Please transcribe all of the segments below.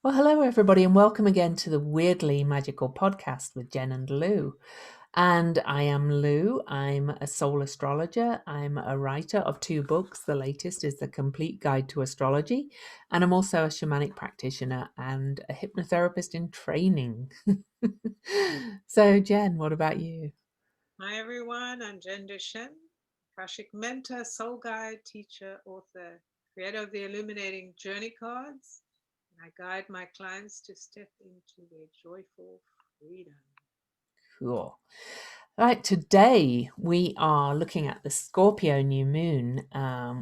Well, hello, everybody, and welcome again to the Weirdly Magical podcast with Jen and Lou. And I am Lou. I'm a soul astrologer. I'm a writer of two books. The latest is The Complete Guide to Astrology. And I'm also a shamanic practitioner and a hypnotherapist in training. So, Jen, what about you? Hi everyone, I'm Jen Duchen, Akashic mentor, soul guide, teacher, author, creator of the illuminating journey cards, and I guide my clients to step into their joyful freedom. Cool. Right, today we are looking at the Scorpio new moon,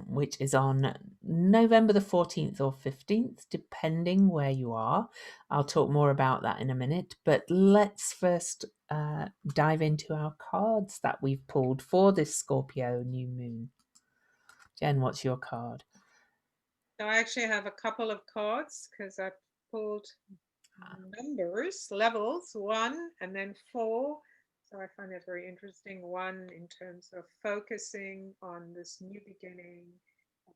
which is on November the 14th or 15th, depending where you are. I'll talk more about that in a minute, but let's first dive into our cards that we've pulled for this Scorpio new moon. Jen, what's your card? So I actually have a couple of cards because I pulled numbers, levels, 1 and then 4. So I find it very interesting. 1 in terms of focusing on this new beginning,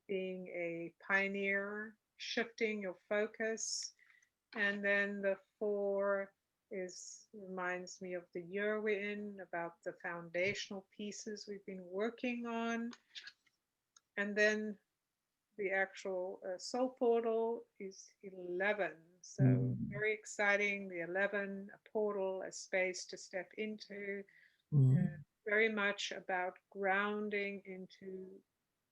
being a pioneer, shifting your focus. And then the 4 is reminds me of the year we're in, about the foundational pieces we've been working on. And then the actual soul portal is 11. So Mm, very exciting. The 11, a portal, a space to step into. mm, Uh, very much about grounding into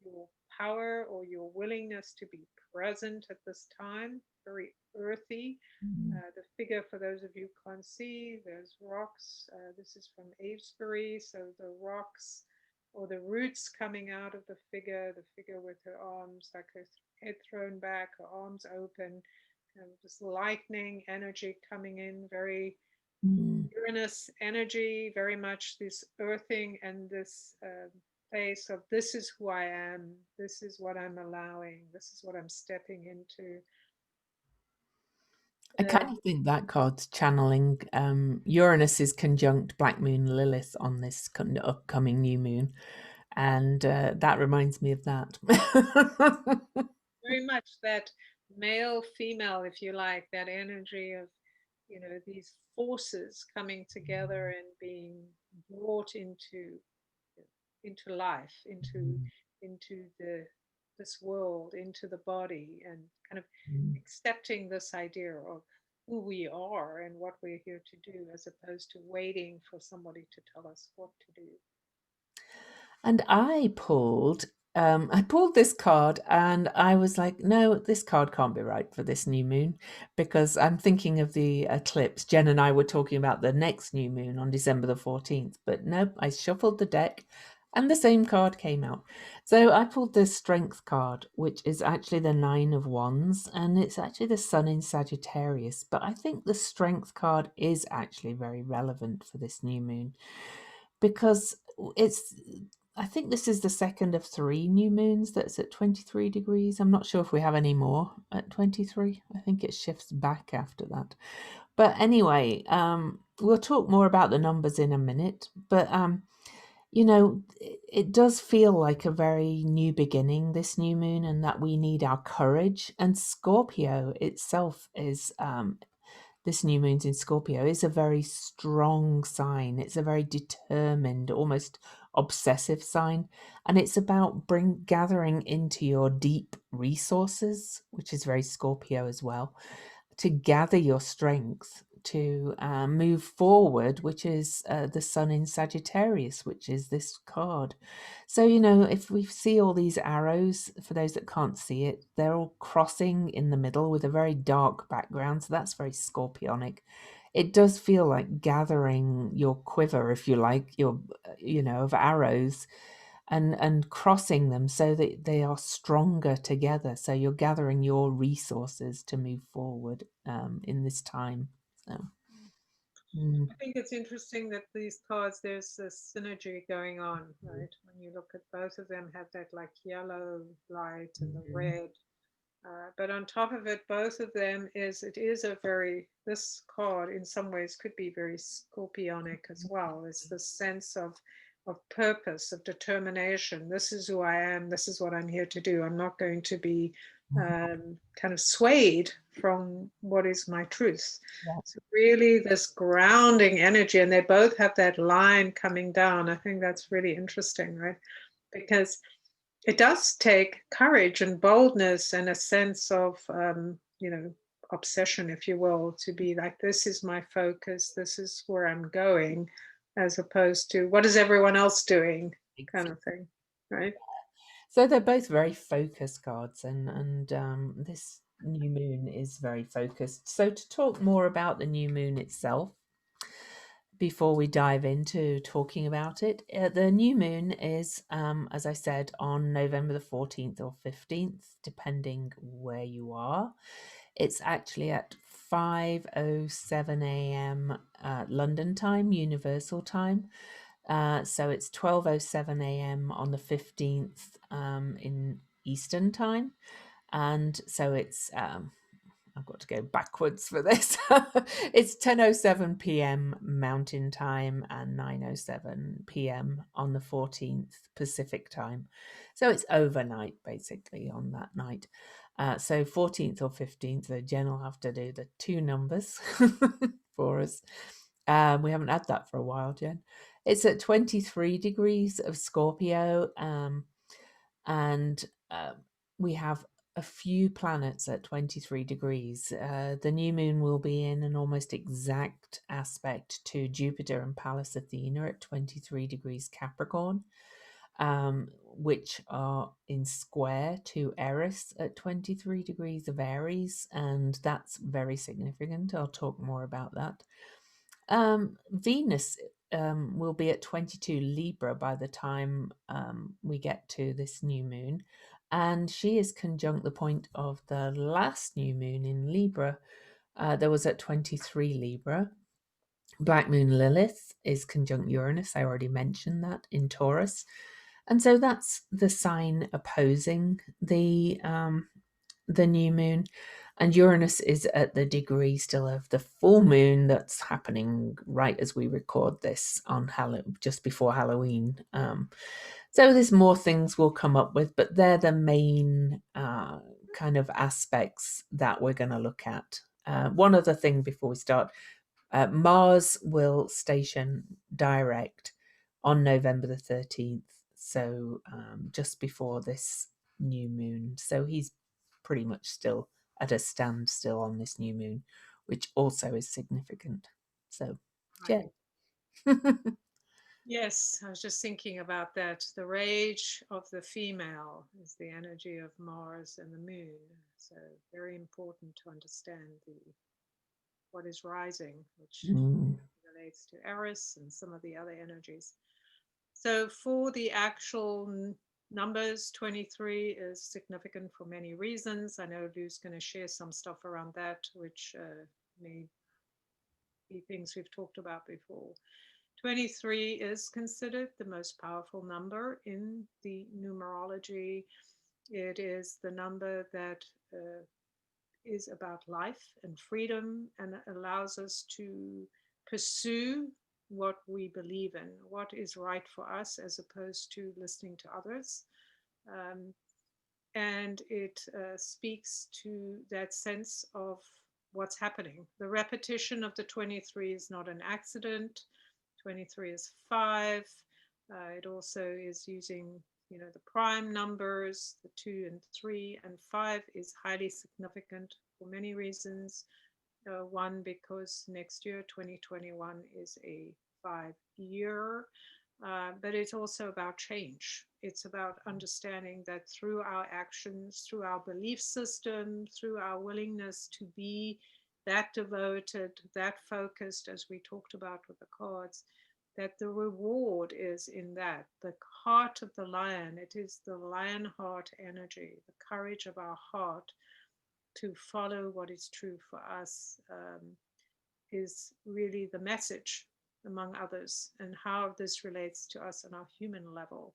your power or your willingness to be present at this time. Very earthy. mm, The figure, for those of you who can't see, there's rocks. This is from Avebury. So the rocks or the roots coming out of the figure with her arms, like her head thrown back, her arms open, kind of this lightning energy coming in, very mm. Uranus energy, very much this earthing and this place of this is who I am, this is what I'm allowing, this is what I'm stepping into. I kind of think that card's channeling Uranus is conjunct Black Moon Lilith on this upcoming new moon, and that reminds me of that. Very much that male female, if you like, that energy of these forces coming together and being brought into life, into the this world, into the body, and kind of accepting this idea of who we are and what we're here to do, as opposed to waiting for somebody to tell us what to do. And I pulled this card and I was like, no, this card can't be right for this new moon because I'm thinking of the eclipse. Jen and I were talking about the next new moon on December the 14th, but nope, I shuffled the deck and the same card came out. So I pulled the Strength card, which is actually the Nine of Wands, and it's actually the Sun in Sagittarius. But I think the Strength card is actually very relevant for this new moon because it's I think this is the second of three new moons that's at 23 degrees. I'm not sure if we have any more at 23. I think it shifts back after that. But anyway, we'll talk more about the numbers in a minute. But it does feel like a very new beginning, this new moon, and that we need our courage. And Scorpio itself is this new moon's in Scorpio is a very strong sign. It's a very determined, almost obsessive sign. And it's about gathering into your deep resources, which is very Scorpio as well, to gather your strength to move forward, which is the sun in Sagittarius, which is this card. So, if we see all these arrows, for those that can't see it, they're all crossing in the middle with a very dark background. So that's very scorpionic. It does feel like gathering your quiver, if you like, of arrows and crossing them so that they are stronger together. So you're gathering your resources to move forward in this time. So, I mm, think it's interesting that these cards, there's this synergy going on, right? When you look at both of them, have that like yellow light and the mm, red. But on top of it, both of them it is a very, this card in some ways could be very scorpionic as well. It's the sense of purpose, of determination. This is who I am. This is what I'm here to do. I'm not going to be kind of swayed from what is my truth. Yeah. So really this grounding energy, and they both have that line coming down. I think that's really interesting, right? Because it does take courage and boldness and a sense of, obsession, if you will, to be like, this is my focus, this is where I'm going, as opposed to what is everyone else doing, kind of thing, right? So they're both very focused cards, and this new moon is very focused. So to talk more about the new moon itself, before we dive into talking about it, the new moon is, as I said, on November the 14th or 15th, depending where you are. It's actually at 5:07 a.m. London time, Universal time. So it's 12:07 a.m. on the 15th in Eastern time. And so it's I've got to go backwards for this. It's 10:07 p.m. Mountain Time and 9:07 p.m. on the 14th Pacific Time. So it's overnight basically on that night. So 14th or 15th, so Jen will have to do the two numbers for us. We haven't had that for a while, Jen. It's at 23 degrees of Scorpio, and we have a few planets at 23 degrees. The new moon will be in an almost exact aspect to Jupiter and Pallas Athena at 23 degrees Capricorn, which are in square to Eris at 23 degrees of Aries, and that's very significant. I'll talk more about that. Venus will be at 22 Libra by the time we get to this new moon. And she is conjunct the point of the last new moon in Libra. There was at 23 Libra. Black moon Lilith is conjunct Uranus. I already mentioned that in Taurus. And so that's the sign opposing the new moon, and Uranus is at the degree still of the full moon that's happening right as we record this on just before Halloween. So there's more things we'll come up with, but they're the main kind of aspects that we're going to look at. One other thing before we start, Mars will station direct on November the 13th, so just before this new moon. So he's pretty much still at a standstill on this new moon, which also is significant. So, yeah. Right. Yes, I was just thinking about that. The rage of the female is the energy of Mars and the moon. So very important to understand what is rising, which Mm. relates to Eris and some of the other energies. So for the actual numbers, 23 is significant for many reasons. I know Lou's going to share some stuff around that, which may be things we've talked about before. 23 is considered the most powerful number in the numerology. It is the number that is about life and freedom and allows us to pursue what we believe in, what is right for us, as opposed to listening to others. Um, and it speaks to that sense of what's happening. The repetition of the 23 is not an accident. 23 is 5. It also is using, the prime numbers, the 2 and 3, and 5 is highly significant for many reasons. One, because next year, 2021, is a 5-year, but it's also about change. It's about understanding that through our actions, through our belief system, through our willingness to be that devoted, that focused, as we talked about with the cards, that the reward is in that. The heart of the lion, it is the lion heart energy, the courage of our heart to follow what is true for us, is really the message, among others, and how this relates to us on our human level.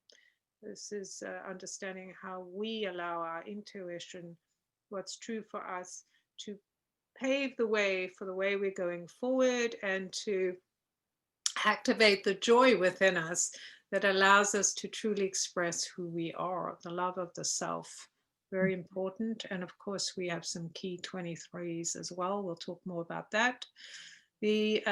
This is understanding how we allow our intuition, what's true for us, to pave the way for the way we're going forward, and to activate the joy within us that allows us to truly express who we are, the love of the self. very important. And of course, we have some key 23s as well. We'll talk more about that. The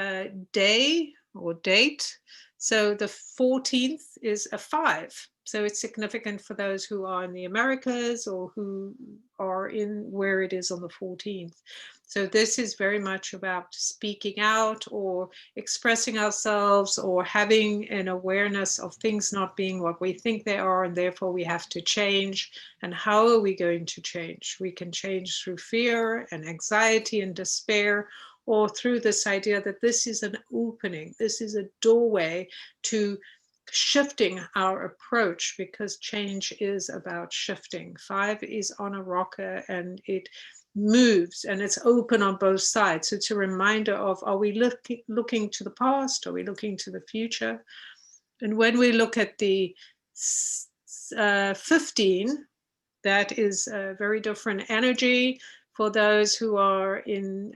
day or date. So the 14th is a 5. So it's significant for those who are in the Americas or who are in where it is on the 14th. So this is very much about speaking out or expressing ourselves or having an awareness of things not being what we think they are, and therefore we have to change. And how are we going to change? We can change through fear and anxiety and despair, or through this idea that this is an opening, this is a doorway to shifting our approach, because change is about shifting. 5 is on a rocker and it moves and it's open on both sides. So it's a reminder of, are we looking to the past? Are we looking to the future? And when we look at the 15, that is a very different energy for those who are in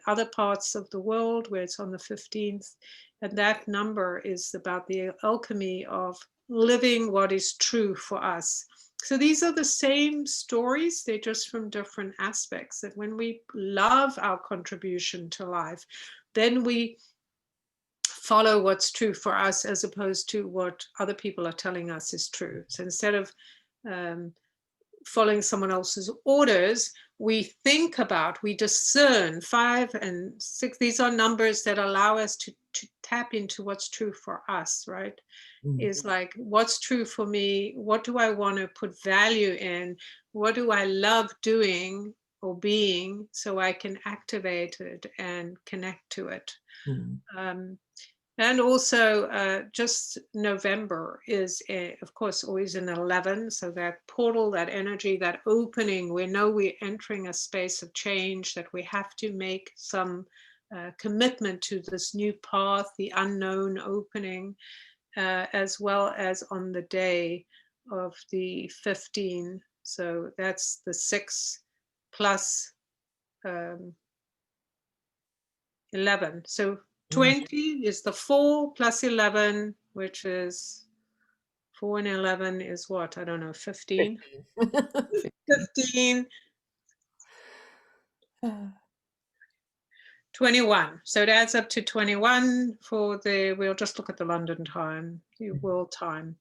other parts of the world where it's on the 15th. And that number is about the alchemy of living what is true for us. So these are the same stories, they're just from different aspects. That when we love our contribution to life, then we follow what's true for us as opposed to what other people are telling us is true. So instead of following someone else's orders, we think about, we discern. 5 and 6, these are numbers that allow us to tap into what's true for us, right? Is like, what's true for me? What do I want to put value in? What do I love doing or being, so I can activate it and connect to it? And also, just November is, of course, always an 11. So that portal, that energy, that opening, we know we're entering a space of change, that we have to make some commitment to this new path, the unknown opening, as well as on the day of the 15. So that's the 6 plus 11. So 20 is the 4 plus 11, which is 4 and 11 is what? I don't know, 15. 15. 15, 21. So it adds up to 21 for the, we'll just look at the London time, the world time.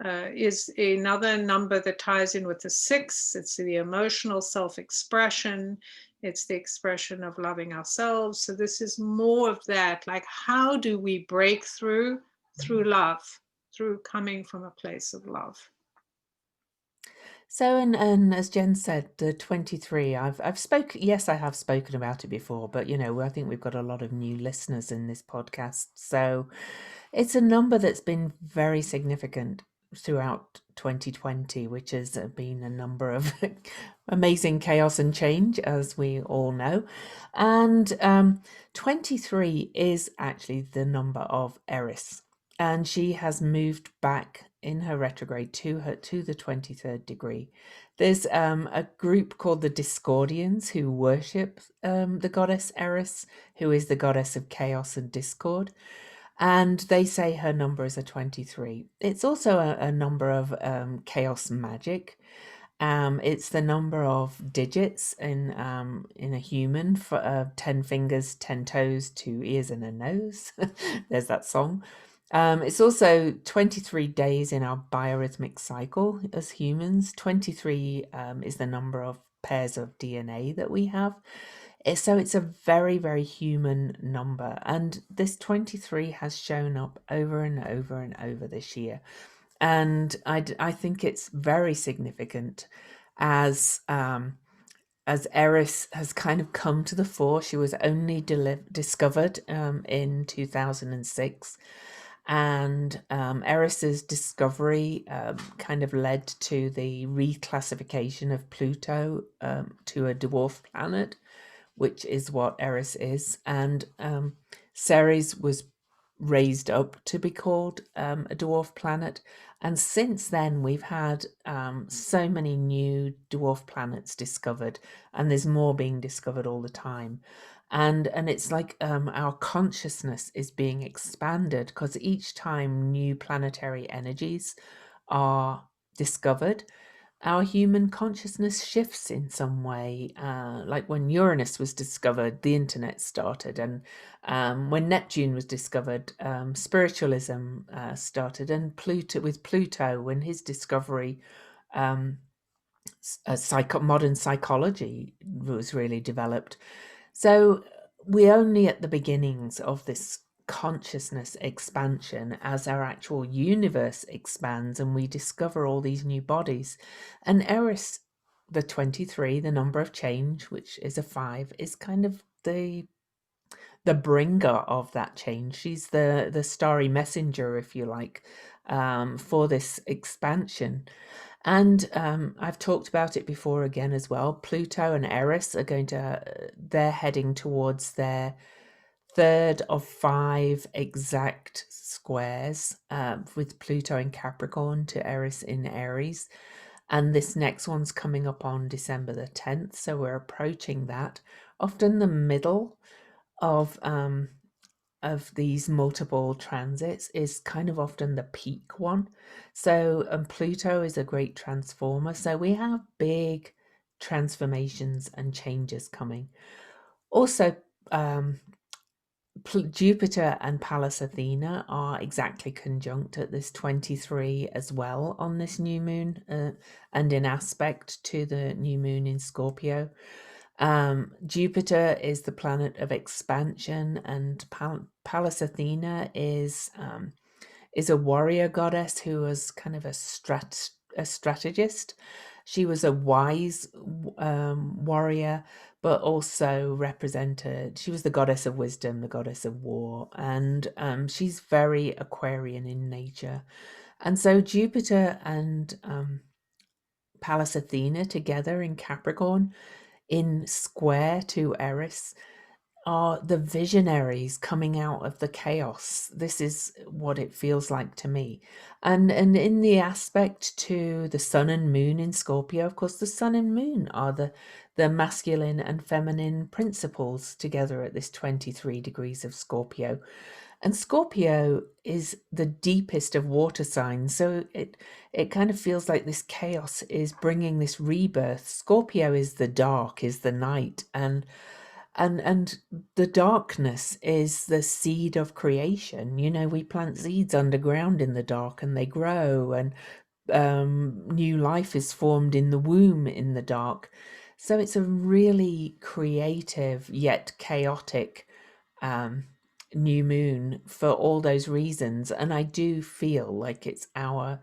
Is another number that ties in with the 6. It's the emotional self-expression. It's the expression of loving ourselves. So this is more of that, like, how do we break through love, through coming from a place of love. So, and as Jen said, the 23, I've spoken, yes, I have spoken about it before, but I think we've got a lot of new listeners in this podcast. So it's a number that's been very significant throughout 2020, which has been a number of amazing chaos and change, as we all know. And 23 is actually the number of Eris, and she has moved back in her retrograde to the 23rd degree. There's a group called the Discordians who worship the goddess Eris, who is the goddess of chaos and discord. And they say her number is a 23. It's also a number of chaos magic. It's the number of digits in a human, for 10 fingers, 10 toes, 2 ears and a nose. There's that song. It's also 23 days in our biorhythmic cycle as humans. 23 is the number of pairs of DNA that we have. So it's a very, very human number. And this 23 has shown up over and over and over this year. And I think it's very significant as Eris has kind of come to the fore. She was only discovered in 2006. And Eris's discovery kind of led to the reclassification of Pluto to a dwarf planet, which is what Eris is. And Ceres was raised up to be called a dwarf planet. And since then, we've had so many new dwarf planets discovered, and there's more being discovered all the time. And it's like our consciousness is being expanded, because each time new planetary energies are discovered, our human consciousness shifts in some way. Like when Uranus was discovered, the internet started, and when Neptune was discovered, spiritualism started, and Pluto, when his discovery, um, modern psychology was really developed. So we're only at the beginnings of this consciousness expansion as our actual universe expands and we discover all these new bodies. And Eris, the 23, the number of change, which is a 5, is kind of the bringer of that change. She's the starry messenger, if you like, for this expansion. And I've talked about it before again as well. Pluto and Eris are they're heading towards their third of 5 exact squares, with Pluto in Capricorn to Eris in Aries. And this next one's coming up on December the 10th. So we're approaching that. Often the middle of these multiple transits is kind of often the peak one. So, and Pluto is a great transformer. So we have big transformations and changes coming. Also, um, Jupiter and Pallas Athena are exactly conjunct at this 23 as well on this new moon, and in aspect to the new moon in Scorpio. Jupiter is the planet of expansion, and Pallas Athena is a warrior goddess who was kind of a strategist. She was a wise warrior, but also represented. She was the goddess of wisdom, the goddess of war, and she's very Aquarian in nature. And so Jupiter and Pallas Athena together in Capricorn, in square to Eris, are the visionaries coming out of the chaos. This is what it feels like to me. And in the aspect to the sun and moon in Scorpio, of course, the sun and moon are the masculine and feminine principles together at this 23 degrees of Scorpio. And Scorpio is the deepest of water signs, so it kind of feels like this chaos is bringing this rebirth. Scorpio is the dark, is the night, and the darkness is the seed of creation. You know, we plant seeds underground in the dark and they grow, and new life is formed in the womb in the dark. So it's a really creative yet chaotic um, new moon for all those reasons. And I do feel like it's our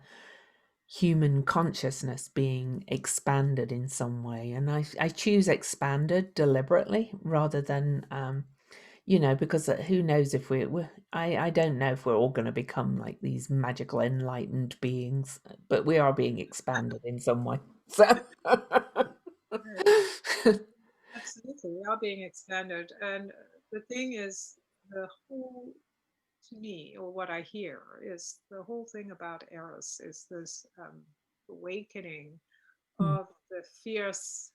human consciousness being expanded in some way. And I choose expanded deliberately rather than, because who knows if I don't know if we're all going to become like these magical enlightened beings, but we are being expanded in some way. So, Right. Absolutely, we are being expanded. And the thing is, the whole, to me, or what I hear, is the whole thing about Eros is this awakening Mm, of the fierce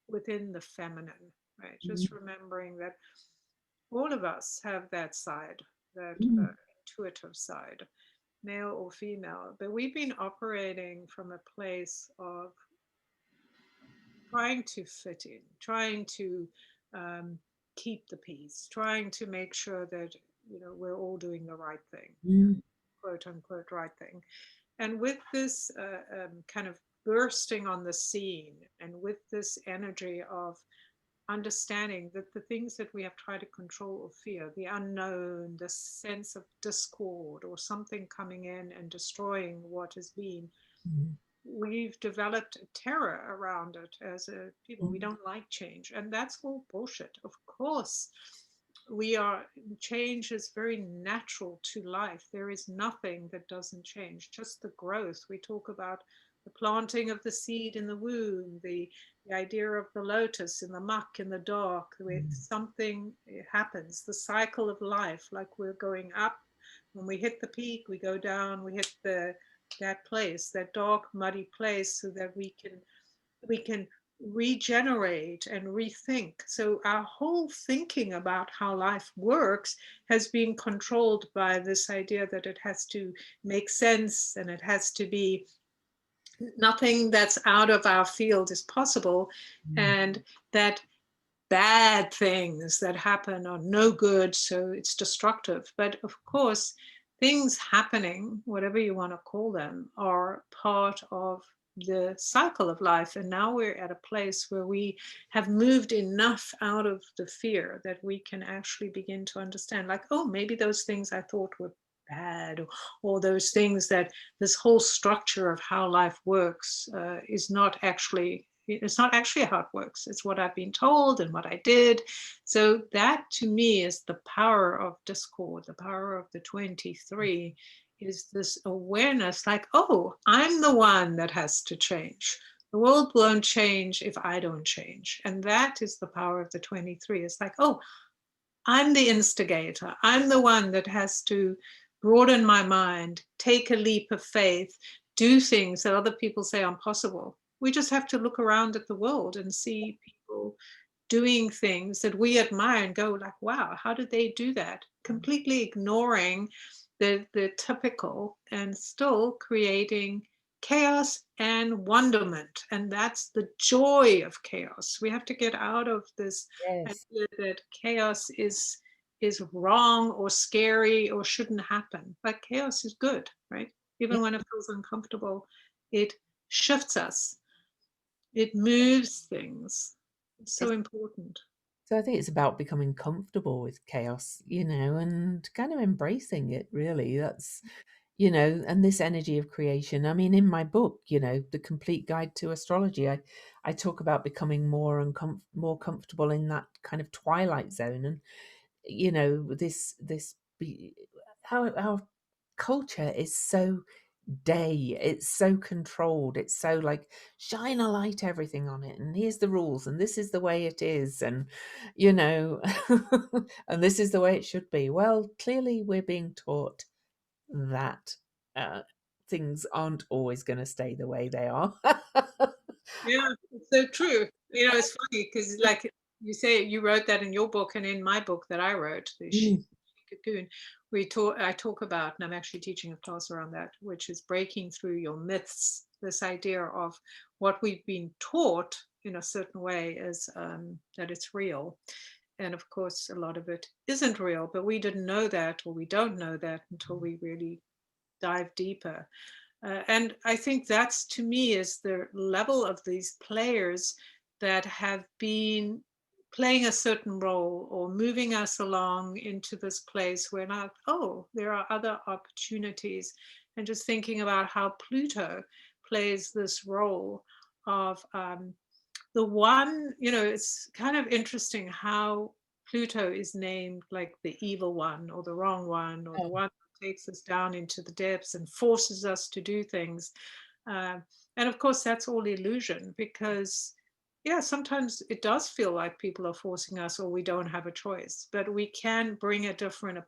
within the feminine, right? mm, Just remembering that all of us have that side, that mm, intuitive side, male or female, but we've been operating from a place of trying to fit in, trying to um, keep the peace, trying to make sure that we're all doing the right thing, mm, quote unquote right thing. And with this kind of bursting on the scene, and with this energy of understanding that the things that we have tried to control or fear, the unknown, the sense of discord or something coming in and destroying what has been, mm, we've developed a terror around it as a people. We mm, don't like change, and that's all bullshit. Of course, we are change is very natural to life. There is nothing that doesn't change, just the growth. We talk about the planting of the seed in the womb, the idea of the lotus in the muck in the dark, where mm, something happens, the cycle of life, like we're going up. When we hit the peak, we go down, we hit that place, that dark, muddy place, so that we can regenerate and rethink. So our whole thinking about how life works has been controlled by this idea that it has to make sense and it has to be nothing that's out of our field is possible, Mm. and that bad things that happen are no good, so it's destructive. But of course, things happening, whatever you want to call them, are part of the cycle of life. And now we're at a place where we have moved enough out of the fear that we can actually begin to understand, like, oh, maybe those things I thought were bad, or those things that this whole structure of how life works is not actually, it's not actually how it works. It's what I've been told and what I did. So that to me is the power of discord, the power of the 23 is this awareness, like, oh, I'm the one that has to change. The world won't change if I don't change. And that is the power of the 23. It's like, oh, I'm the instigator. I'm the one that has to broaden my mind, take a leap of faith, do things that other people say are impossible. We just have to look around at the world and see people doing things that we admire and go like, wow, how did they do that? Completely ignoring the typical and still creating chaos and wonderment. And that's the joy of chaos. We have to get out of this Yes. idea that chaos is wrong or scary or shouldn't happen. But chaos is good, right? Yeah. Even when it feels uncomfortable, it shifts us, it moves things. It's so It's, important. so I think it's about becoming comfortable with chaos, and kind of embracing it, really. That's, and this energy of creation. I mean, in my book, The Complete Guide to Astrology, I talk about becoming more comfortable in that kind of twilight zone. And, this how our culture is so day, it's so controlled, it's so like, shine a light everything on it, and here's the rules, and this is the way it is, and you know and this is the way it should be. Well, clearly we're being taught that uh, things aren't always going to stay the way they are. Yeah, it's so true. It's funny because, like you say, you wrote that in your book, and in my book that I wrote, Mm. Cocoon, I talk about, and I'm actually teaching a class around that, which is breaking through your myths. This idea of what we've been taught in a certain way is that it's real, and of course, a lot of it isn't real. But we didn't know that, or we don't know that until we really dive deeper. And I think that's, to me, is the level of these players that have been playing a certain role or moving us along into this place where now, oh, there are other opportunities. And just thinking about how Pluto plays this role of the one, it's kind of interesting how Pluto is named like the evil one or the wrong one or the Oh, one that takes us down into the depths and forces us to do things. Uh, and of course, that's all illusion because, yeah, sometimes it does feel like people are forcing us or we don't have a choice, but we can bring a different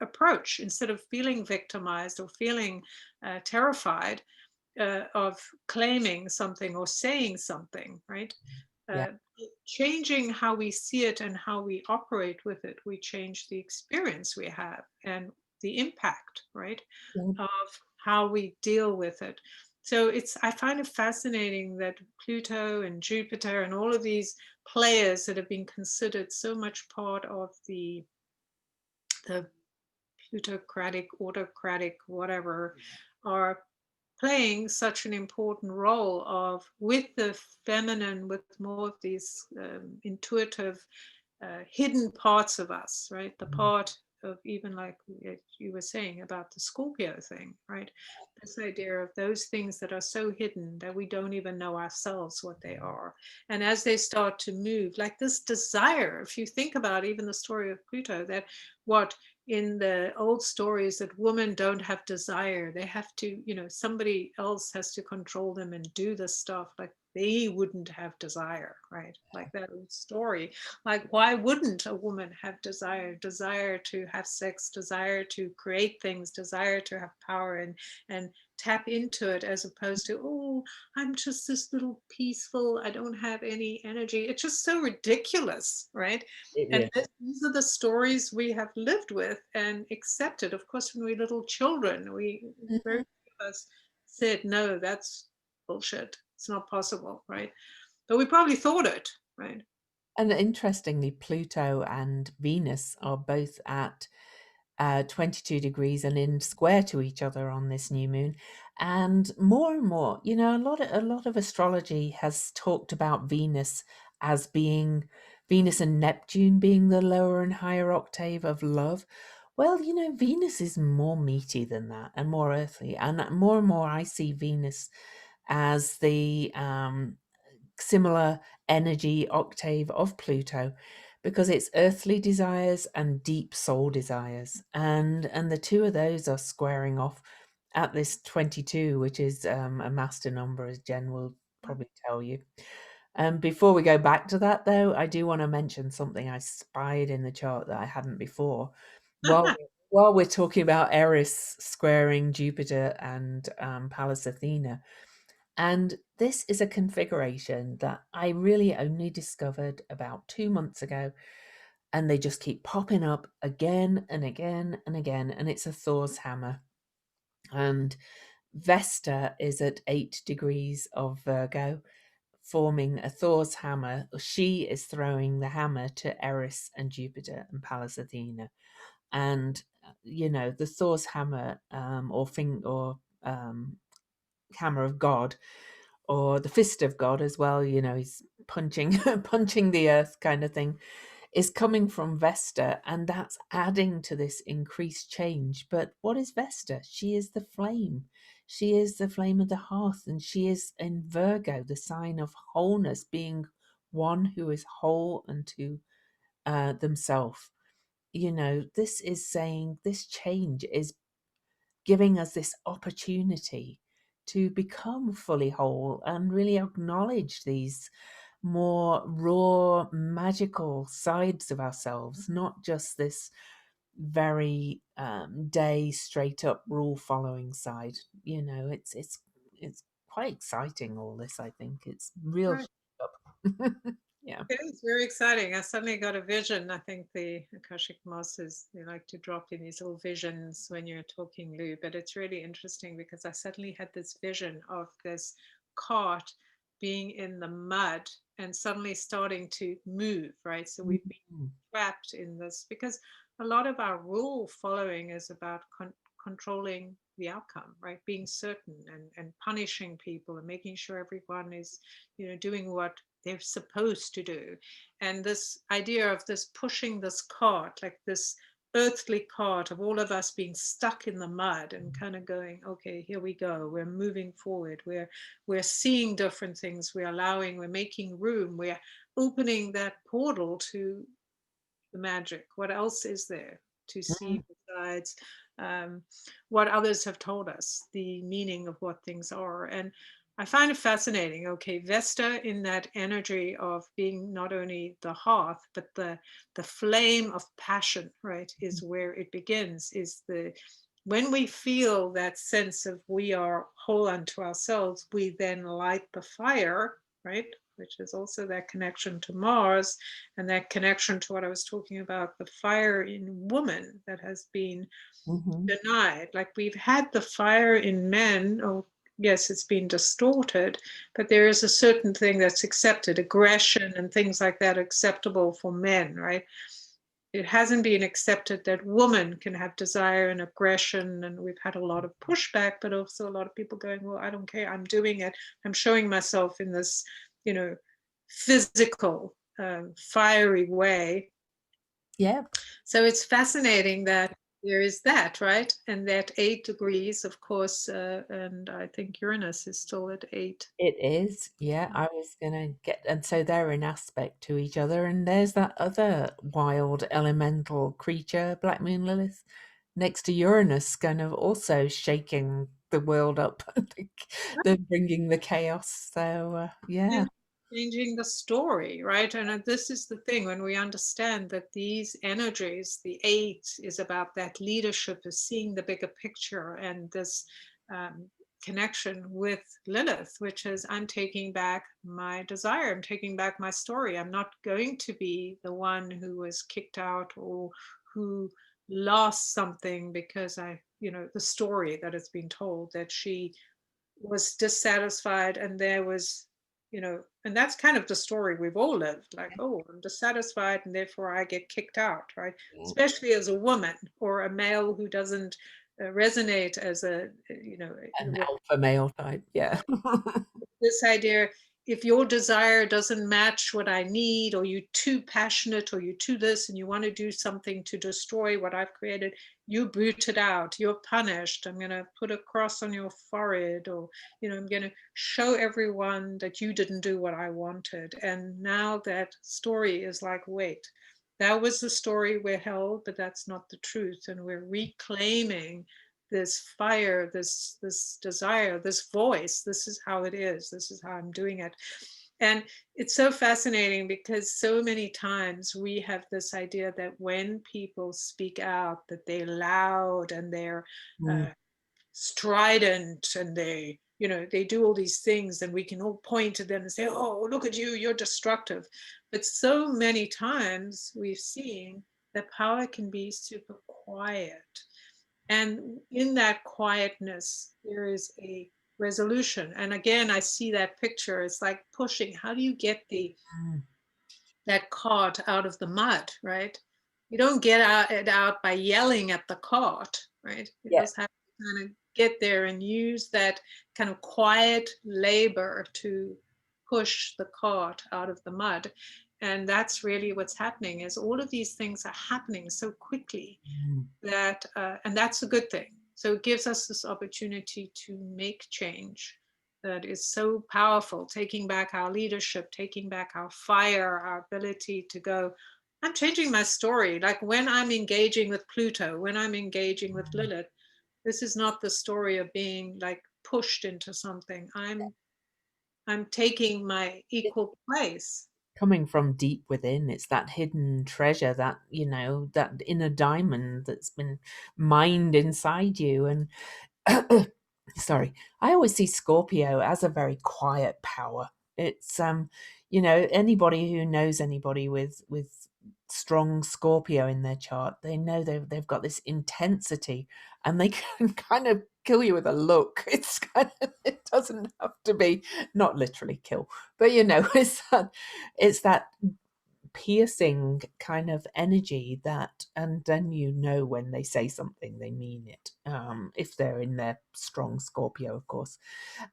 approach instead of feeling victimized or feeling terrified of claiming something or saying something, right? yeah. Uh, Changing how we see it and how we operate with it, we change the experience we have and the impact, right, Yeah. of how we deal with it. So I find it fascinating that Pluto and Jupiter and all of these players that have been considered so much part of the plutocratic, autocratic, whatever, are playing such an important role of with the feminine, with more of these intuitive hidden parts of us, right? The Mm. part of, even like you were saying about the Scorpio thing, right? This idea of those things that are so hidden that we don't even know ourselves what they are. And as they start to move, like this desire, if you think about even the story of Pluto, that what in the old stories that women don't have desire, they have to, somebody else has to control them and do this stuff, like they wouldn't have desire, right? Like that old story. Like, why wouldn't a woman have desire to have sex, desire to create things, desire to have power and tap into it, as opposed to, oh, I'm just this little peaceful, I don't have any energy. It's just so ridiculous, right? It And really. these are the stories we have lived with and accepted. Of course, when we were little children, we very Mhm. few of us said, no, that's bullshit. It's not possible, right? But we probably thought it, right? And interestingly, Pluto and Venus are both at 22 degrees and in square to each other on this new moon. And more, a lot of astrology has talked about Venus as being Venus and Neptune being the lower and higher octave of love. Well, Venus is more meaty than that and more earthly. And more I see Venus as the similar energy octave of Pluto, because it's earthly desires and deep soul desires, and the two of those are squaring off at this 22, which is a master number, as Jen will probably tell you. Before we go back to that, though, I do want to mention something I spied in the chart that I hadn't before. While we're talking about Eris squaring Jupiter and Pallas Athena, and this is a configuration that I really only discovered about 2 months ago. And they just keep popping up again and again and again. And it's a Thor's hammer. And Vesta is at 8 degrees of Virgo, forming a Thor's hammer. She is throwing the hammer to Eris and Jupiter and Pallas Athena. And, the Thor's hammer, or hammer of God, or the fist of God as well, he's punching punching the earth kind of thing, is coming from Vesta, and that's adding to this increased change. But what is Vesta? She is the flame. She is the flame of the hearth, and she is in Virgo, the sign of wholeness, being one who is whole unto themselves. This is saying this change is giving us this opportunity to become fully whole and really acknowledge these more raw, magical sides of ourselves, not just this very day straight up rule following side. It's quite exciting, all this. I think it's real Right. shake up. Yeah. It is very exciting. I suddenly got a vision. I think the Akashic Masters, they like to drop in these little visions when you're talking, Lou. But it's really interesting because I suddenly had this vision of this cart being in the mud and suddenly starting to move, right? So we've been Mhm. trapped in this because a lot of our rule following is about controlling the outcome, right? Being certain and punishing people and making sure everyone is, doing what they're supposed to do. And this idea of this pushing this cart, like this earthly cart of all of us being stuck in the mud and kind of going, okay, here we go, we're moving forward, we're seeing different things, we're making room, we're opening that portal to the magic. What else is there to see besides um, what others have told us, the meaning of what things are? And I find it fascinating. Okay, Vesta in that energy of being not only the hearth, but the flame of passion, right, is where it begins. Is the when we feel that sense of we are whole unto ourselves, we then light the fire, right? Which is also that connection to Mars and that connection to what I was talking about, the fire in woman that has been Mhm. denied. Like we've had the fire in men, oh, yes, it's been distorted, but there is a certain thing that's accepted, aggression and things like that acceptable for men, right? It hasn't been accepted that women can have desire and aggression, and we've had a lot of pushback, but also a lot of people going, well, I don't care, I'm doing it, I'm showing myself in this, you know, physical, fiery way. Yeah. So it's fascinating that there is that, right? And that 8 degrees, of course, and I think Uranus is still at 8. It is, yeah. I was gonna get, and so they're in aspect to each other, and there's that other wild elemental creature, Black Moon Lilith, next to Uranus, kind of also shaking the world up. I think they're bringing the chaos. So yeah. And changing the story, right? And this is the thing when we understand that these energies, the 8 is about that leadership, is seeing the bigger picture, and this um, connection with Lilith, which is I'm taking back my desire, I'm taking back my story. I'm not going to be the one who was kicked out or who lost something because the story that has been told that she was dissatisfied, and there was, and that's kind of the story we've all lived, like, oh, I'm dissatisfied and therefore I get kicked out, right? Mm. Especially as a woman or a male who doesn't resonate as An with alpha male type, yeah. this idea, if your desire doesn't match what I need, or you're too passionate, or you're too this, and you want to do something to destroy what I've created, you boot it out. You're punished. I'm going to put a cross on your forehead, or, I'm going to show everyone that you didn't do what I wanted. And now that story is like, wait, that was the story we're held, but that's not the truth. And we're reclaiming this fire, this desire, this voice. This is how it is. This is how I'm doing it. And it's so fascinating because so many times we have this idea that when people speak out, that they're loud and they're Mm, uh, strident, and they do all these things, and we can all point to them and say, oh, look at you, you're destructive. But so many times we've seen that power can be super quiet, and in that quietness, there is a resolution. And again, I see that picture. It's like pushing. How do you get mm, that cart out of the mud, right? You don't get it out by yelling at the cart, right? You yeah. just have to kind of get there and use that kind of quiet labor to push the cart out of the mud. And that's really what's happening, is all of these things are happening so quickly Mm, that, and that's a good thing. So it gives us this opportunity to make change that is so powerful, taking back our leadership, taking back our fire, our ability to go, I'm changing my story. Like when I'm engaging with Pluto, when I'm engaging with mm. Lilith, this is not the story of being like pushed into something. I'm taking my It's equal place. coming from deep within. It's that hidden treasure, that, that inner diamond that's been mined inside you. And sorry, I always see Scorpio as a very quiet power. It's anybody who knows anybody with strong Scorpio in their chart, they know they've got this intensity, and they can kind of kill you with a look. It's kind of, it doesn't have to be, not literally kill, but it's that piercing kind of energy, that, and then when they say something they mean it, if they're in their strong Scorpio, of course.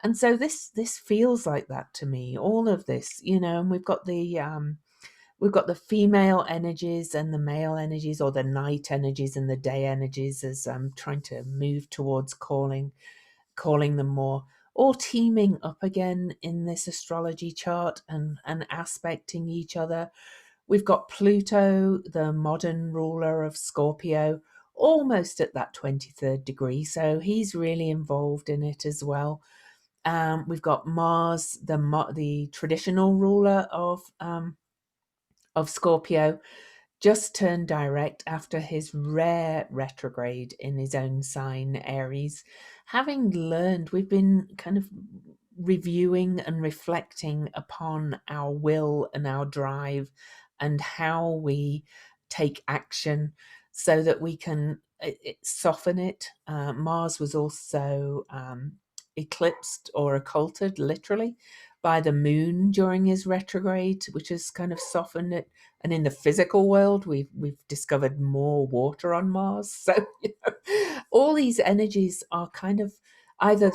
And so this feels like that to me, all of this, and we've got the female energies and the male energies, or the night energies and the day energies, as I'm trying to move towards calling them more, all teaming up again in this astrology chart, and aspecting each other. We've got Pluto, the modern ruler of Scorpio, almost at that 23rd degree, so he's really involved in it as well. We've got Mars, the traditional ruler of Scorpio, just turned direct after his rare retrograde in his own sign, Aries. Having learned, we've been kind of reviewing and reflecting upon our will and our drive, and how we take action so that we can soften it. Mars was also eclipsed or occulted, literally, by the moon during his retrograde, which has kind of softened it. And in the physical world, we've discovered more water on Mars. So all these energies are kind of either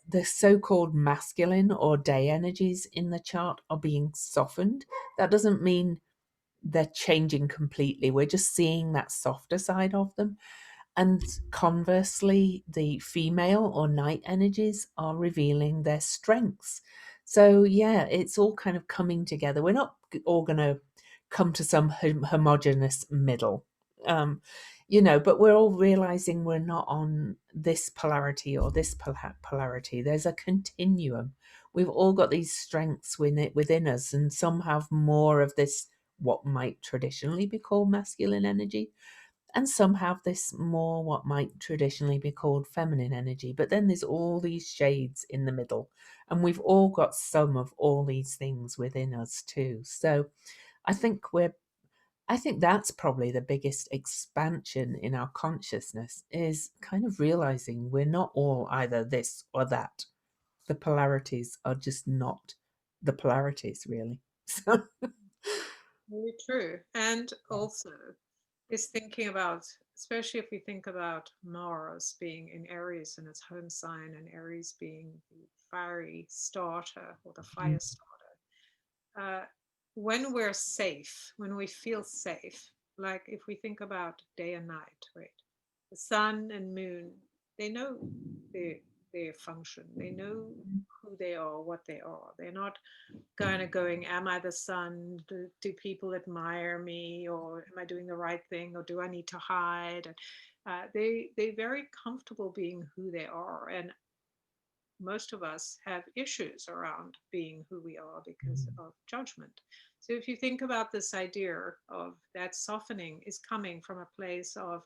the so-called masculine or day energies in the chart are being softened. That doesn't mean they're changing completely. We're just seeing that softer side of them. And conversely, the female or night energies are revealing their strengths. So, yeah, it's all kind of coming together. We're not all going to come to some homogenous middle. But we're all realizing we're not on this polarity or this polarity. There's a continuum. We've all got these strengths within us, and some have more of this, what might traditionally be called masculine energy, and some have this more, what might traditionally be called feminine energy. But then there's all these shades in the middle, and we've all got some of all these things within us too. So I think that's probably the biggest expansion in our consciousness, is kind of realizing we're not all either this or that. the polarities are just not the polarities, really. So, Very true. And also is thinking about, especially if we think about Mars being in Aries and its home sign, and Aries being the fiery starter or the fire mm, starter. Uh, when we're safe, when we feel safe, like if we think about day and night, right? The sun and moon, they know their their function. They know who they are, what they are. They're not kind of going, am I the sun? Do people admire me, or am I doing the right thing, or do I need to hide? And they're very comfortable being who they are, and most of us have issues around being who we are because mm, of judgment. So if you think about this idea of that softening is coming from a place of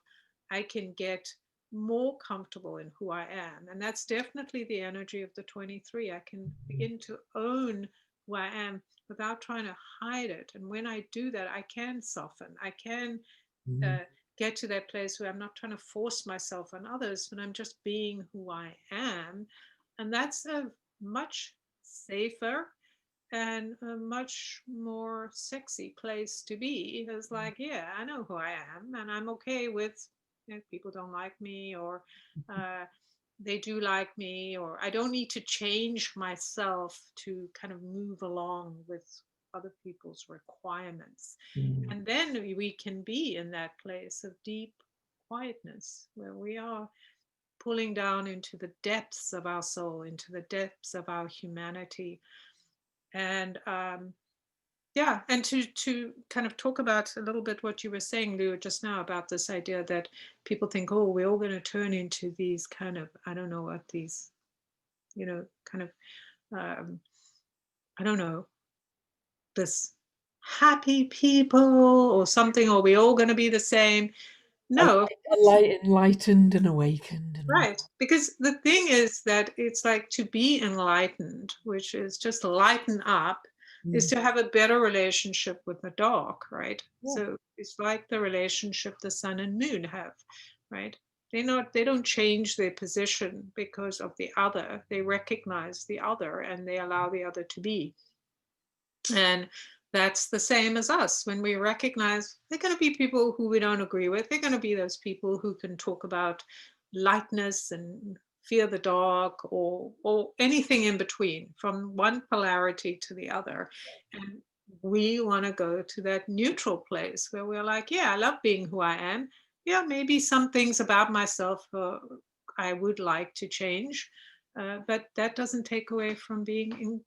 I can get more comfortable in who I am. And that's definitely the energy of the 23. I can begin to own who I am without trying to hide it. And when I do that, I can soften. I can mm, uh, get to that place where I'm not trying to force myself on others, but I'm just being who I am. And that's a much safer and a much more sexy place to be. It's like, yeah, I know who I am, and I'm okay with, people don't like me, or uh, they do like me, or I don't need to change myself to kind of move along with other people's requirements. mm, And then we can be in that place of deep quietness where we are pulling down into the depths of our soul, into the depths of our humanity. And yeah, and to kind of talk about a little bit what you were saying, Lou, just now about this idea that people think, oh, we're all going to turn into these kind of, I don't know what these, kind of, um, I don't know, this happy people or something, or we all going to be the same. No, of course. enlightened and awakened and Right. Because the thing is that it's like to be enlightened, which is just lighten up, is mm, to have a better relationship with the dark, right? yeah. So it's like the relationship the sun and moon have, right? They don't change their position because of the other. They recognize the other and they allow the other to be. And that's the same as us. When we recognize they're going to be people who we don't agree with, they're going to be those people who can talk about lightness and fear the dark, or anything in between, from one polarity to the other. And we want to go to that neutral place where we're like, yeah, I love being who I am. Yeah, maybe some things about myself I would like to change, but that doesn't take away from being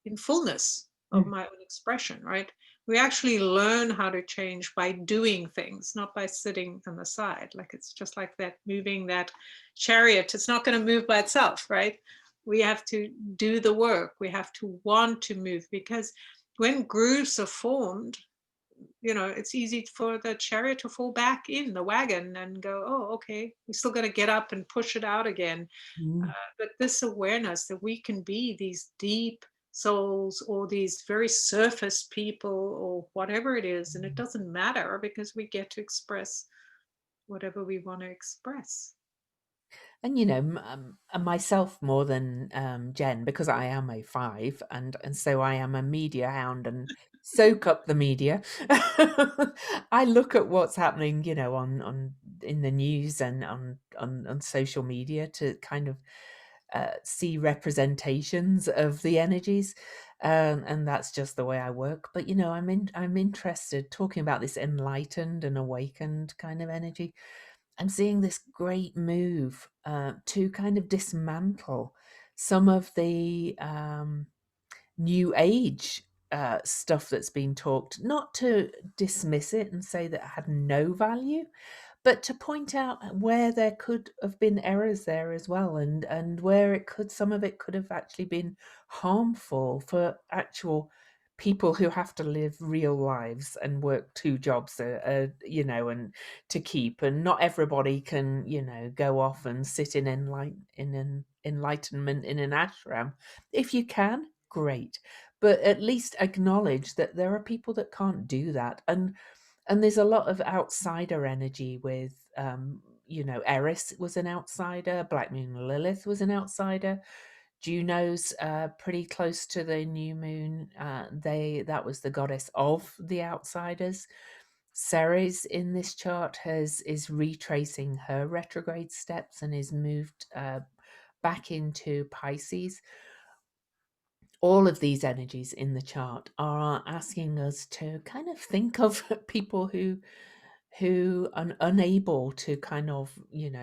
in fullness of Mm, my own expression, right? We actually learn how to change by doing things, not by sitting on the side. Like it's just like that moving that chariot. It's not going to move by itself, right? We have to do the work. We have to want to move, because when grooves are formed, it's easy for the chariot to fall back in the wagon and go, oh, okay, we still got to get up and push it out again. mm. But this awareness that we can be these deep souls or these very surface people or whatever it is, and it doesn't matter because we get to express whatever we want to express. And myself more than Jen, because I am a 5, and so I am a media hound and soak up the media. I look at what's happening, on in the news and on social media to kind of see representations of the energies, and that's just the way I work. But I'm interested talking about this enlightened and awakened kind of energy. I'm seeing this great move to kind of dismantle some of the new age stuff that's been talked, not to dismiss it and say that it had no value, but to point out where there could have been errors there as well, and where some of it could have actually been harmful for actual people who have to live real lives and work 2 jobs, and to keep, and not everybody can, go off and sit in enlightenment in an ashram. If you can, great, but at least acknowledge that there are people that can't do that. And there's a lot of outsider energy with, Eris was an outsider, Black Moon Lilith was an outsider, Juno's pretty close to the new moon. That was the goddess of the outsiders. Ceres in this chart has is retracing her retrograde steps and is moved back into Pisces. All of these energies in the chart are asking us to kind of think of people who are unable to kind of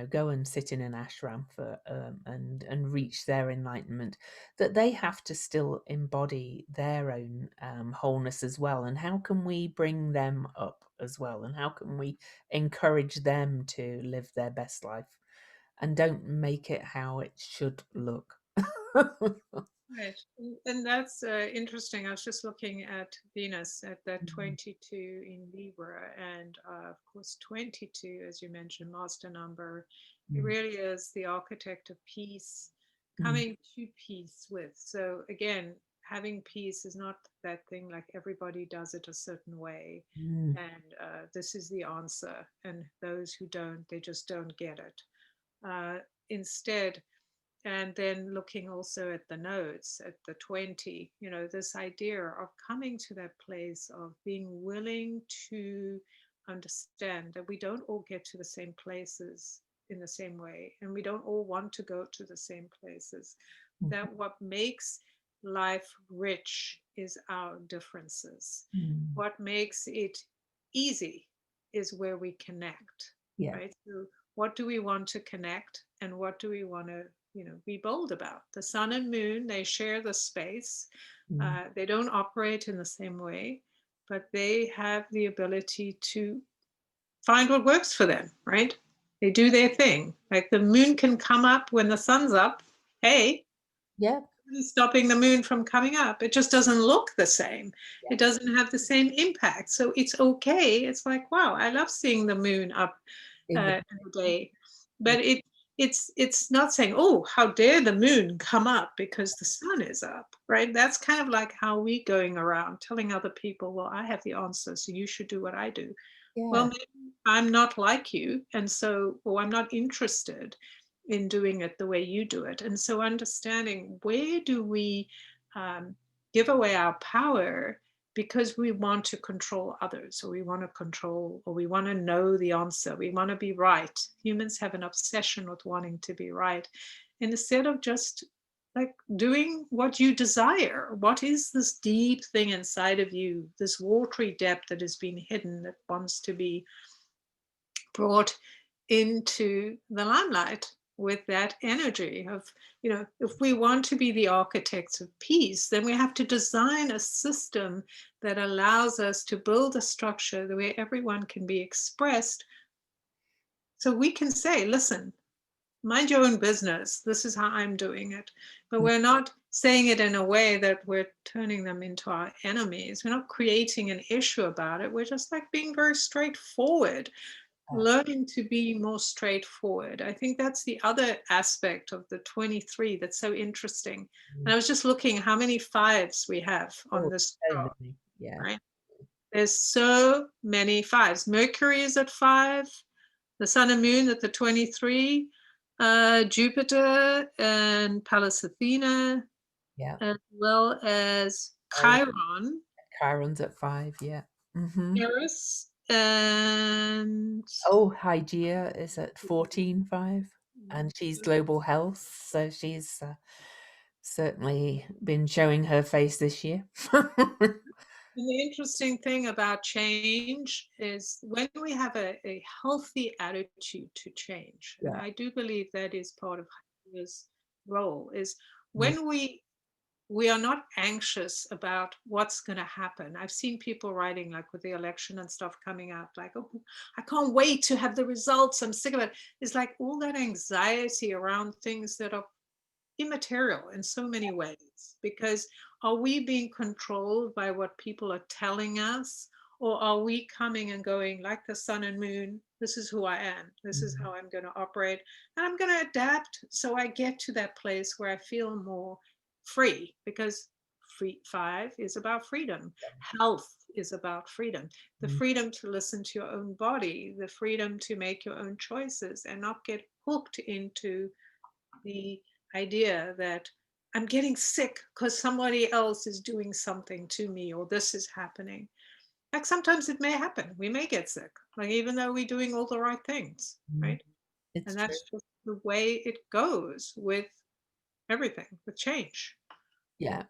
go and sit in an ashram for and reach their enlightenment, that they have to still embody their own wholeness as well. And how can we bring them up as well, and how can we encourage them to live their best life and don't make it how it should look. Right. And that's interesting. I was just looking at Venus at that 22 in Libra. And of course, 22, as you mentioned, master number, it Mm, really is the architect of peace, mm, coming to peace with. So again, having peace is not that thing like everybody does it a certain way. mm, And this is the answer. And those who don't, they just don't get it. Uh, Instead, and then looking also at the nodes at the 20, this idea of coming to that place of being willing to understand that we don't all get to the same places in the same way, and we don't all want to go to the same places. mm, That what makes life rich is our differences. mm. What makes it easy is where we connect, Yeah. right? So what do we want to connect, and what do we want to be bold about? The sun and moon, they share the space. Mm, They don't operate in the same way, but they have the ability to find what works for them, right? They do their thing. Like the moon can come up when the sun's up. Hey, yeah. stopping the moon from coming up. It just doesn't look the same. Yeah. It doesn't have the same impact. So it's okay. It's like, wow, I love seeing the moon up In the in the day. Yeah. But it's not saying, oh, how dare the moon come up because the sun is up, right? That's kind of like how we going around telling other people, well, I have the answer, so you should do what I do. Well, Yeah. maybe I'm not like you, and so, or I'm not interested in doing it the way you do it. And so, understanding where do we um, give away our power because we want to control others, or we want to control, or we want to know the answer, we want to be right. Humans have an obsession with wanting to be right. And instead of just like doing what you desire. What is this deep thing inside of you, this watery depth that has been hidden that wants to be brought into the limelight with that energy of, if we want to be the architects of peace, then we have to design a system that allows us to build a structure where everyone can be expressed. So we can say, listen, mind your own business. This is how I'm doing it. But Mm, we're not saying it in a way that we're turning them into our enemies. We're not creating an issue about it. We're just like being very straightforward, learning to be more straightforward. I think that's the other aspect of the 23 that's so interesting. And mm. I was just looking how many fives we have on Oh, this so chart, many. Yeah. right? There's so many fives. Mercury is at 5, the sun and moon at the 23, Jupiter and Pallas Athena, Yeah. as well as Oh, Chiron, Chiron's at 5. Yeah. Hmm. Eris, and Oh, Hygeia is at 14.5, and she's global health, so she's certainly been showing her face this year. and the interesting thing about change is when we have a healthy attitude to change, and Yeah. I do believe that is part of Heidi's role, is Mm, when we are not anxious about what's going to happen. I've seen people writing like with the election and stuff coming up, like, oh, I can't wait to have the results. I'm sick of it. It's like all that anxiety around things that are immaterial in so many ways, because are we being controlled by what people are telling us, or are we coming and going like the sun and moon, this is who I am, this is mm, how I'm going to operate, and I'm going to adapt so I get to that place where I feel more free, because free 5 is about freedom, health is about freedom, the mm, freedom to listen to your own body, the freedom to make your own choices and not get hooked into the idea that I'm getting sick because somebody else is doing something to me, or this is happening. Like sometimes it may happen. We may get sick, like even though we're doing all the right things, Mm, right? it's And true. that's just the way it goes with everything, with change. Yeah.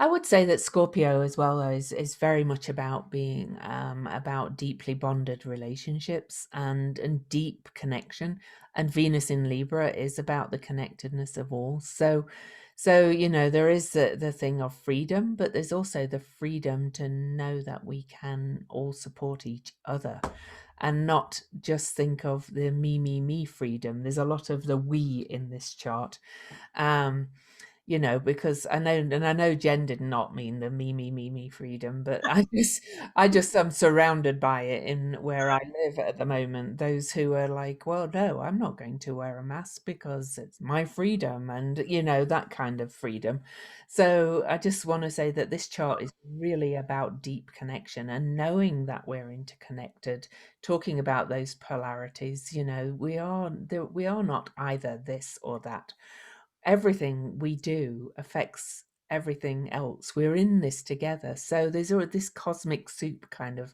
I would say that Scorpio as well is very much about being about deeply bonded relationships and deep connection. And Venus in Libra is about the connectedness of all. So you know there is the thing of freedom, but there's also the freedom to know that we can all support each other and not just think of the me freedom. There's a lot of the we in this chart. Um, you know, because I know Jen did not mean the me freedom, but I just am surrounded by it in where I live at the moment. Those who are like, well, no, I'm not going to wear a mask because it's my freedom, and you know, that kind of freedom. So I just want to say that this chart is really about deep connection and knowing that we're interconnected, talking about those polarities. You know, we are not either this or that. Everything we do affects everything else. We're in this together. So there's this cosmic soup kind of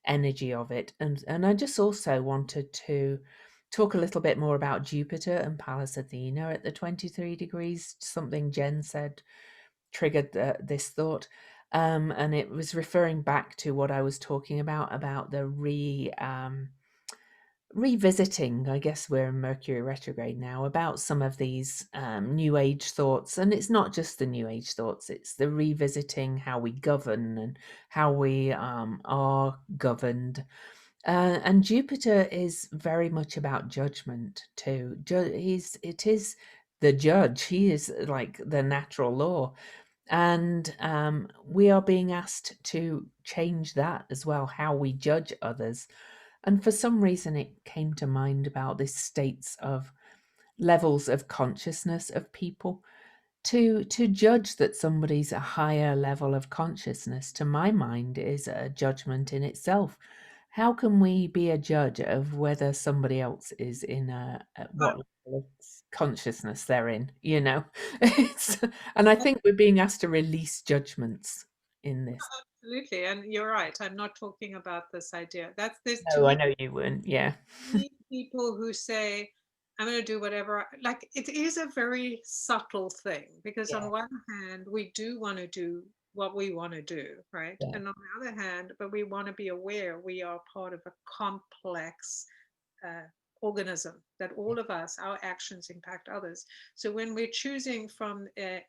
energy of it. And I just also wanted to talk a little bit more about Jupiter and Pallas Athena at the 23 degrees. Something Jen said triggered this thought. And it was referring back to what I was talking about the revisiting, I guess we're in Mercury retrograde now, about some of these New Age thoughts. And it's not just the New Age thoughts, it's the revisiting how we govern and how we are governed. And Jupiter is very much about judgment too. It is the judge. He is like the natural law. And we are being asked to change that as well, how we judge others. And for some reason, it came to mind about this states of levels of consciousness of people. To judge that somebody's a higher level of consciousness, to my mind, is a judgment in itself. How can we be a judge of whether somebody else is in at Oh, what level of consciousness they're in? You know, it's, and I think we're being asked to release judgments in this. absolutely. And you're right. I'm not talking about this idea. That's this to No, I me, know you weren't. Yeah, people who say, I'm going to do whatever, like it is a very subtle thing because yeah, on one hand, we do want to do what we want to do, right? yeah. And on the other hand, but we want to be aware we are part of a complex uh, organism, that all of us, our actions impact others. So when we're choosing from an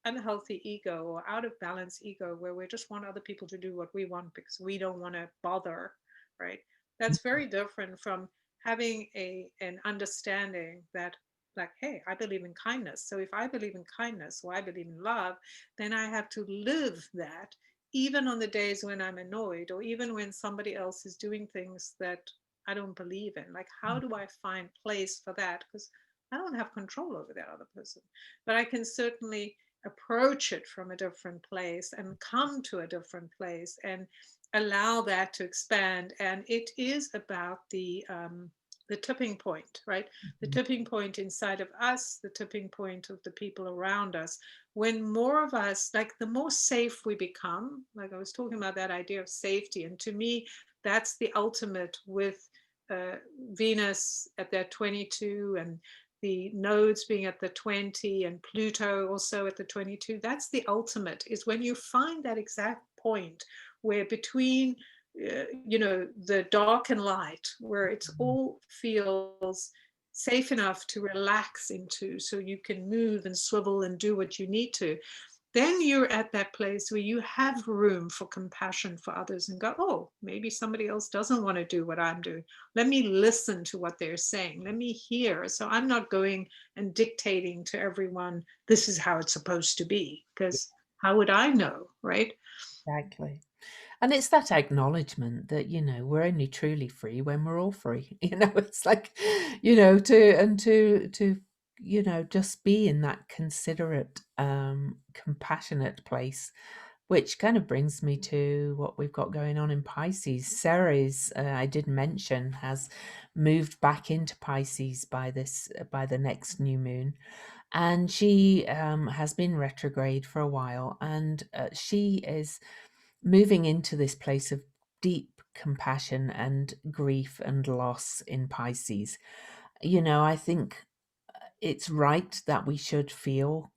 unhealthy ego or out of balance ego, where we just want other people to do what we want because we don't want to bother, right? That's very different from having an understanding that, like, hey, I believe in kindness. So if I believe in kindness or I believe in love, then I have to live that even on the days when I'm annoyed, or even when somebody else is doing things that I don't believe in. Like, how do I find place for that? Because I don't have control over that other person. But I can certainly approach it from a different place and come to a different place and allow that to expand. And it is about the tipping point, right? The Mhm. tipping point inside of us, the tipping point of the people around us. When more of us, like the more safe we become, like I was talking about that idea of safety. And to me, that's the ultimate with Venus at their 22 and the nodes being at the 20 and Pluto also at the 22. That's the ultimate, is when you find that exact point where between the dark and light, where it's all feels safe enough to relax into, so you can move and swivel and do what you need to. Then you're at that place where you have room for compassion for others and go, oh, maybe somebody else doesn't want to do what I'm doing. Let me listen to what they're saying. Let me hear. So I'm not going and dictating to everyone, this is how it's supposed to be, because how would I know, right? Exactly. And it's that acknowledgement that, you know, we're only truly free when we're all free. You know, it's like, you know, you know, just be in that considerate, compassionate place, which kind of brings me to what we've got going on in Pisces. Ceres, I did mention, has moved back into Pisces by the next new moon. and she has been retrograde for a while, and she is moving into this place of deep compassion and grief and loss in Pisces. I think it's right that we should feel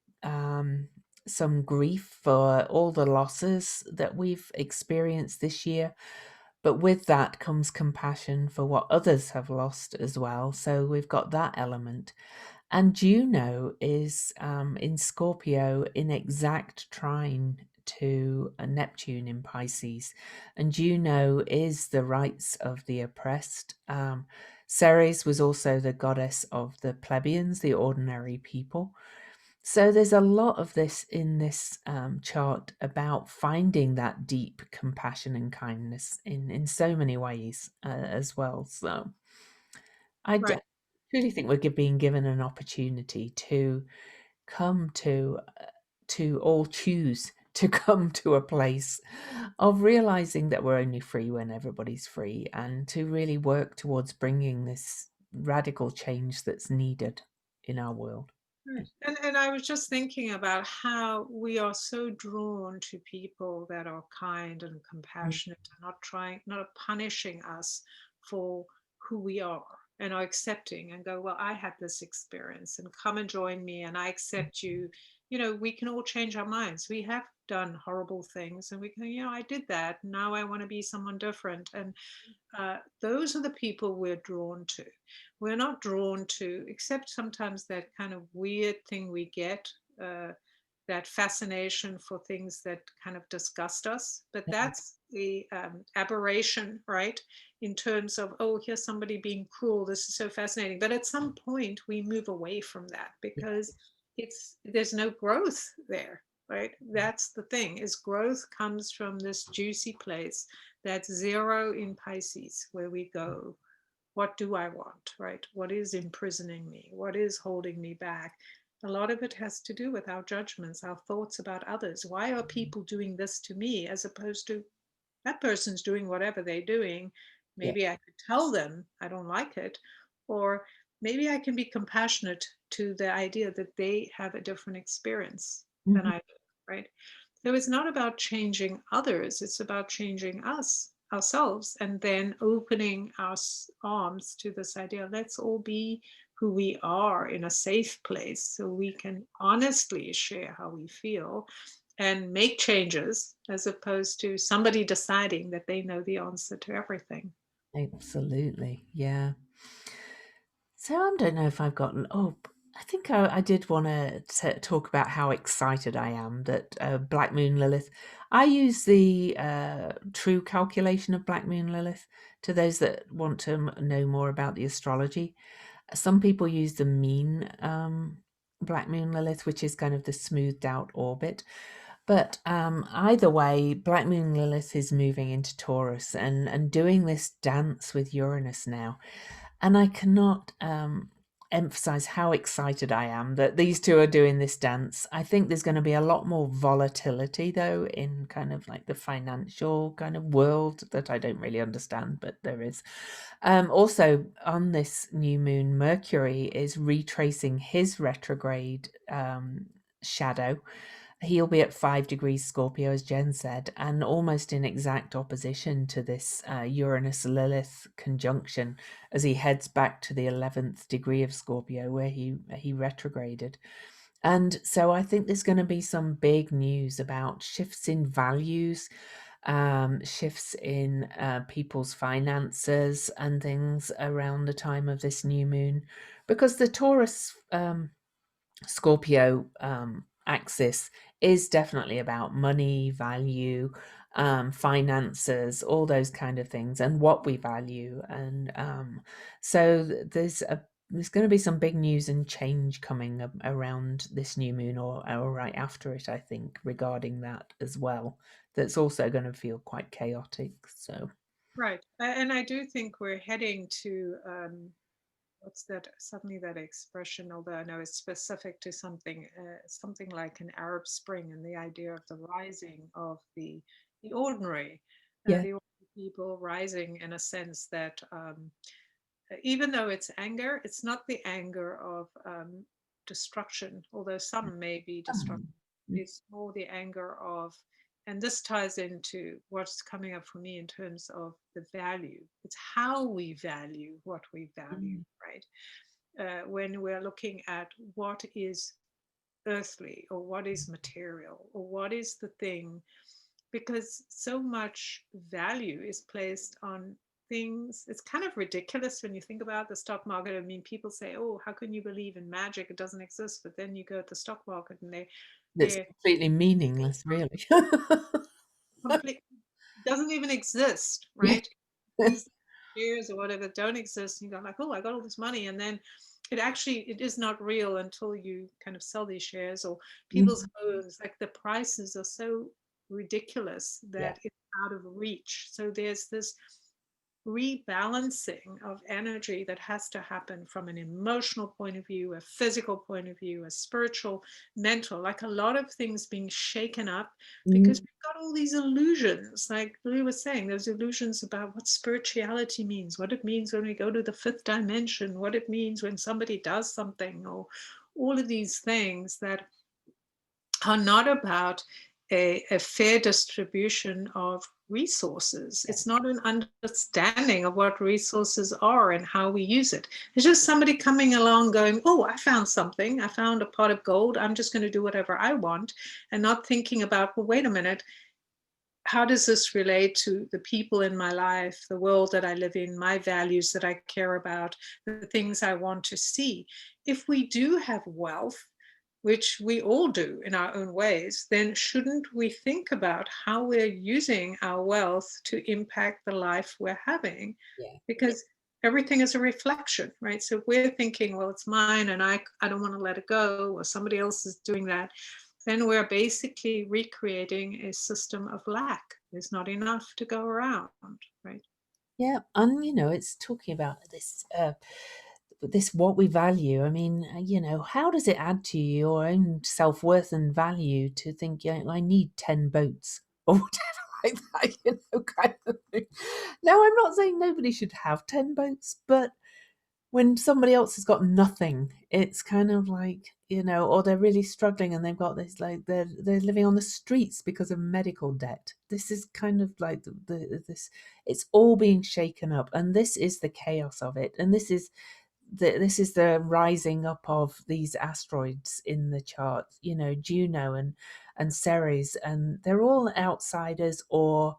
some grief for all the losses that we've experienced this year. But with that comes compassion for what others have lost as well. So we've got that element. And Juno is in Scorpio in exact trine to Neptune in Pisces. And Juno is the rights of the oppressed. Ceres was also the goddess of the plebeians, the ordinary people. So there's a lot of this in this chart about finding that deep compassion and kindness in so many ways as well. So I Right. really think we're being given an opportunity to come to all choose to come to a place of realizing that we're only free when everybody's free, and to really work towards bringing this radical change that's needed in our world. Right. And I was just thinking about how we are so drawn to people that are kind and compassionate and not punishing us for who we are, and are accepting and go, well, I had this experience and come and join me and I accept you. We can all change our minds. We have done horrible things and we can, I did that. Now I want to be someone different. And those are the people we're drawn to. We're not drawn to, except sometimes that kind of weird thing we get, that fascination for things that kind of disgust us. But Yeah. that's the aberration, right? In terms of, oh, here's somebody being cruel. This is so fascinating. But at some point, we move away from that because there's no growth there, right? That's the thing, is growth comes from this juicy place that's zero in Pisces, where we go, what do I want, right? What is imprisoning me? What is holding me back? A lot of it has to do with our judgments, our thoughts about others. Why are people doing this to me, as opposed to that person's doing whatever they're doing? Yeah. Maybe I could tell them I don't like it, or maybe I can be compassionate to the idea that they have a different experience than Mhm. I do, right? So it's not about changing others, it's about changing us, ourselves, and then opening our arms to this idea, let's all be who we are in a safe place so we can honestly share how we feel and make changes, as opposed to somebody deciding that they know the answer to everything. Absolutely. Yeah. So I don't know if I've gotten. Oh, I think I did want to talk about how excited I am that Black Moon Lilith. I use the true calculation of Black Moon Lilith to those that want to know more about the astrology. Some people use the mean Black Moon Lilith, which is kind of the smoothed out orbit. But either way, Black Moon Lilith is moving into Taurus and doing this dance with Uranus now. And I cannot emphasize how excited I am that these two are doing this dance. I think there's going to be a lot more volatility, though, in kind of like the financial kind of world that I don't really understand, but there is. Also, on this new moon, Mercury is retracing his retrograde shadow. He'll be at 5 degrees Scorpio, as Jen said, and almost in exact opposition to this Uranus Lilith conjunction as he heads back to the 11th degree of Scorpio, where he retrograded. And so I think there's going to be some big news about shifts in values, shifts in people's finances and things around the time of this new moon, because the Taurus Scorpio axis is definitely about money, value, finances, all those kind of things, and what we value. And so there's going to be some big news and change coming around this new moon, or right after it, I think, regarding that as well. That's also going to feel quite chaotic. So Right. And I do think we're heading to, what's that, suddenly that expression, although I know it's specific to something like an Arab Spring, and the idea of the rising of the ordinary, yeah, the ordinary people rising in a sense that, even though it's anger, it's not the anger of destruction, although some may be destruction. Um, It's more the anger of, and this ties into what's coming up for me in terms of the value. It's how we value what we value, mm, right? When we're looking at what is earthly or what is material or what is the thing, because so much value is placed on things. It's kind of ridiculous when you think about the stock market. I mean, people say, oh, how can you believe in magic? It doesn't exist. But then you go to the stock market and That's they're completely meaningless, really. complete, doesn't even exist, Yeah. right? These shares or whatever don't exist, and you go like, oh, I got all this money, and then it is not real until you kind of sell these shares, or people's Mhm. homes, like the prices are so ridiculous Yeah. that it's out of reach. So there's this rebalancing of energy that has to happen from an emotional point of view, a physical point of view, a spiritual, mental, like a lot of things being shaken up, because Mm, we've got all these illusions. Like we were saying, there's illusions about what spirituality means, what it means when we go to the fifth dimension, what it means when somebody does something, or all of these things that are not about a fair distribution of resources. yeah. It's not an understanding of what resources are and how we use it. It's just somebody coming along going, oh, I found something. I found a pot of gold. I'm just going to do whatever I want, and not thinking about, well, wait a minute, how does this relate to the people in my life, the world that I live in, my values that I care about, the things I want to see? If we do have wealth, which we all do in our own ways, then shouldn't we think about how we're using our wealth to impact the life we're having? Yeah. Because everything is a reflection, right? So if we're thinking, well, it's mine and I don't want to let it go, or somebody else is doing that, then we're basically recreating a system of lack. There's not enough to go around, right? Yeah, and it's talking about this what we value. I mean, how does it add to your own self-worth and value to think, yeah, I need 10 boats or whatever like that, kind of thing. Now, I'm not saying nobody should have 10 boats, but when somebody else has got nothing, it's kind of like, or they're really struggling and they've got this, like they're living on the streets because of medical debt. This is kind of like this, it's all being shaken up, and this is the chaos of it, and this is the rising up of these asteroids in the chart, Juno and Ceres, and they're all outsiders, or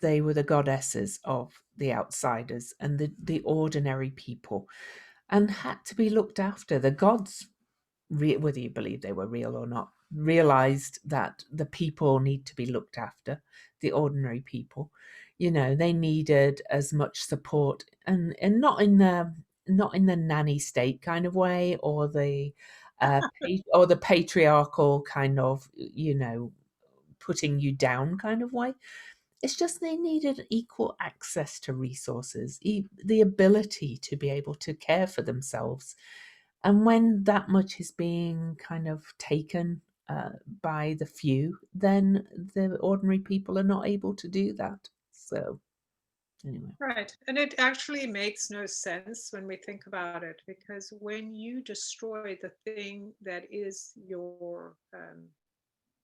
they were the goddesses of the outsiders and the ordinary people, and had to be looked after. The gods, whether you believe they were real or not, realized that the people need to be looked after, the ordinary people. They needed as much support, and not in the nanny state kind of way, or the patriarchal kind of, putting you down kind of way. It's just they needed equal access to resources, the ability to be able to care for themselves. And when that much is being kind of taken by the few, then the ordinary people are not able to do that. So, anyway. Right. And it actually makes no sense when we think about it, because when you destroy the thing that is your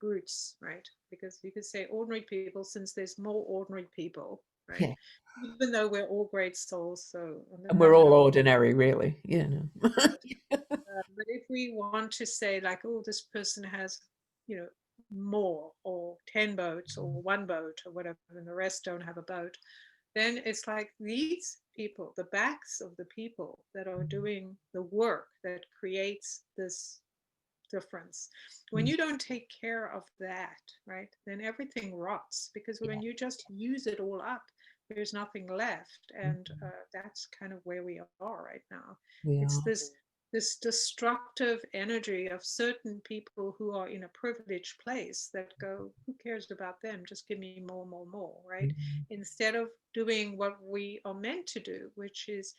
roots, right? Because you could say ordinary people, since there's more ordinary people, right? Yeah. Even though we're all great souls, so on the And we're one all hand, ordinary, really. right? But if we want to say like, oh, this person has, you know, more or 10 boats or one boat or whatever, and the rest don't have a boat, then it's like these people, the backs of the people that are doing the work that creates this difference. When you don't take care of that, right, then everything rots, because Yeah, when you just use it all up, there's nothing left. And that's kind of where we are right now. we It's are. this destructive energy of certain people who are in a privileged place that go, who cares about them? Just give me more, more, more, right? Instead of doing what we are meant to do, which is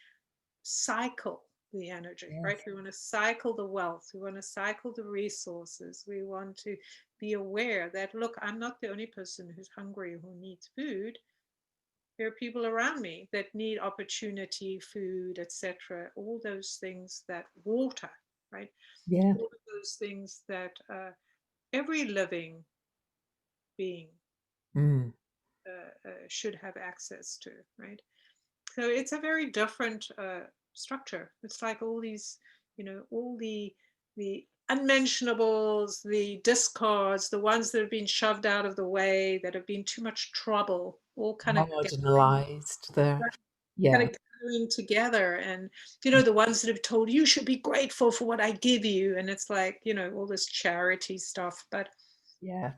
cycle the energy, right? Yes. We want to cycle the wealth. We want to cycle the resources. We want to be aware that, look, I'm not the only person who's hungry, who needs food. There are people around me that need opportunity, food, etc. All those things, that water. right? Yeah. All of those things that every living being Mm. should have access to, right? So it's a very different structure. It's like all these, all the unmentionables, the discards, the ones that have been shoved out of the way, that have been too much trouble, all kind of Marginalized there. kind Yeah. of gathering together. And the ones that have told you should be grateful for what I give you, and it's like all this charity stuff, but Yeah.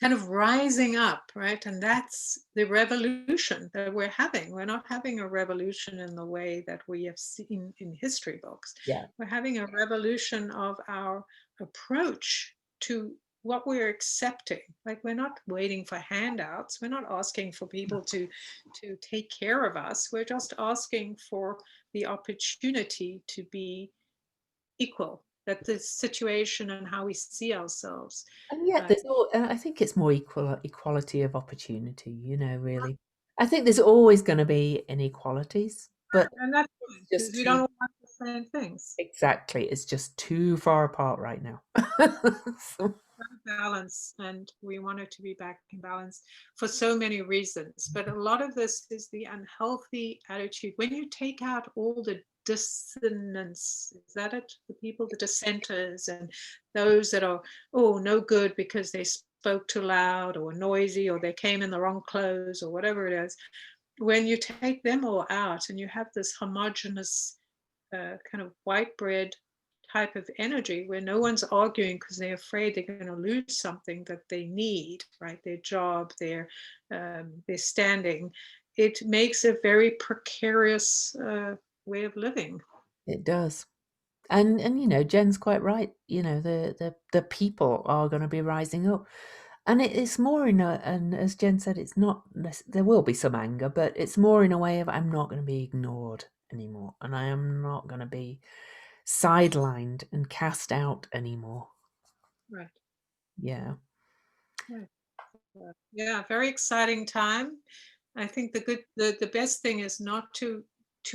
kind of rising up, right? And that's the revolution that we're having. We're not having a revolution in the way that we have seen in history books. Yeah. We're having a revolution of our approach to what we're accepting. Like, we're not waiting for handouts. We're not asking for people to take care of us. We're just asking for the opportunity to be equal, that the situation and how we see ourselves. And yet uh, there's all, I think it's more equality of opportunity, really. I think there's always going to be inequalities, but And that's it's fine, because just we don't too, all want the same things. exactly, it's just too far apart right now. So, Balance, and we want it to be back in balance for so many reasons. But a lot of this is the unhealthy attitude. When you take out all the dissonance, is that it? The people, the dissenters, and those that are, oh, no good because they spoke too loud or noisy, or they came in the wrong clothes, or whatever it is. When you take them all out and you have this homogenous kind of white bread type of energy where no one's arguing because they're afraid they're going to lose something that they need, right? Their job, their standing. It makes a very precarious way of living. it does. And Jen's quite right. The people are going to be rising up, and it's more in a, and as Jen said, it's not. There will be some anger, but it's more in a way of I'm not going to be ignored anymore, and I am not going to be sidelined and cast out anymore. Right. Yeah, Right. Yeah, very exciting time. I think the best thing is not to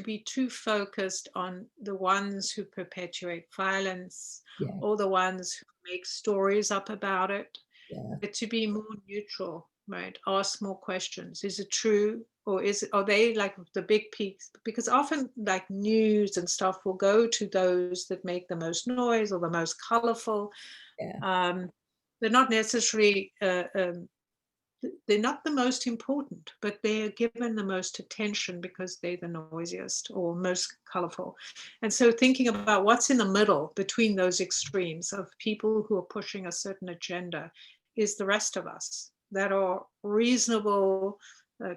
be too focused on the ones who perpetuate violence, yeah, or the ones who make stories up about it, yeah, but to be more neutral, right? Ask more questions. Is it true? Or are they like the big peaks? Because often, like, news and stuff will go to those that make the most noise or the most colorful. yeah, Um, they're not necessarily they're not the most important, but they are given the most attention because they're the noisiest or most colorful. And so thinking about what's in the middle between those extremes of people who are pushing a certain agenda is the rest of us that are reasonable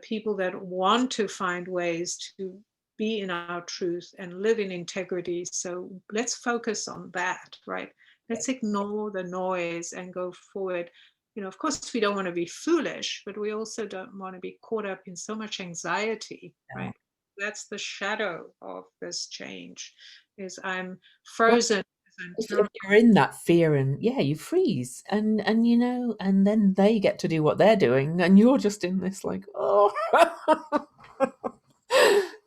people that want to find ways to be in our truth and live in integrity. So let's focus on that, right? yeah. Let's ignore the noise and go forward. Of course, we don't want to be foolish, but we also don't want to be caught up in so much anxiety, No. right? That's the shadow of this change, is I'm Well, frozen, I'm if terrified. you're in that fear and yeah, you freeze, and then they get to do what they're doing, and you're just in this like, oh.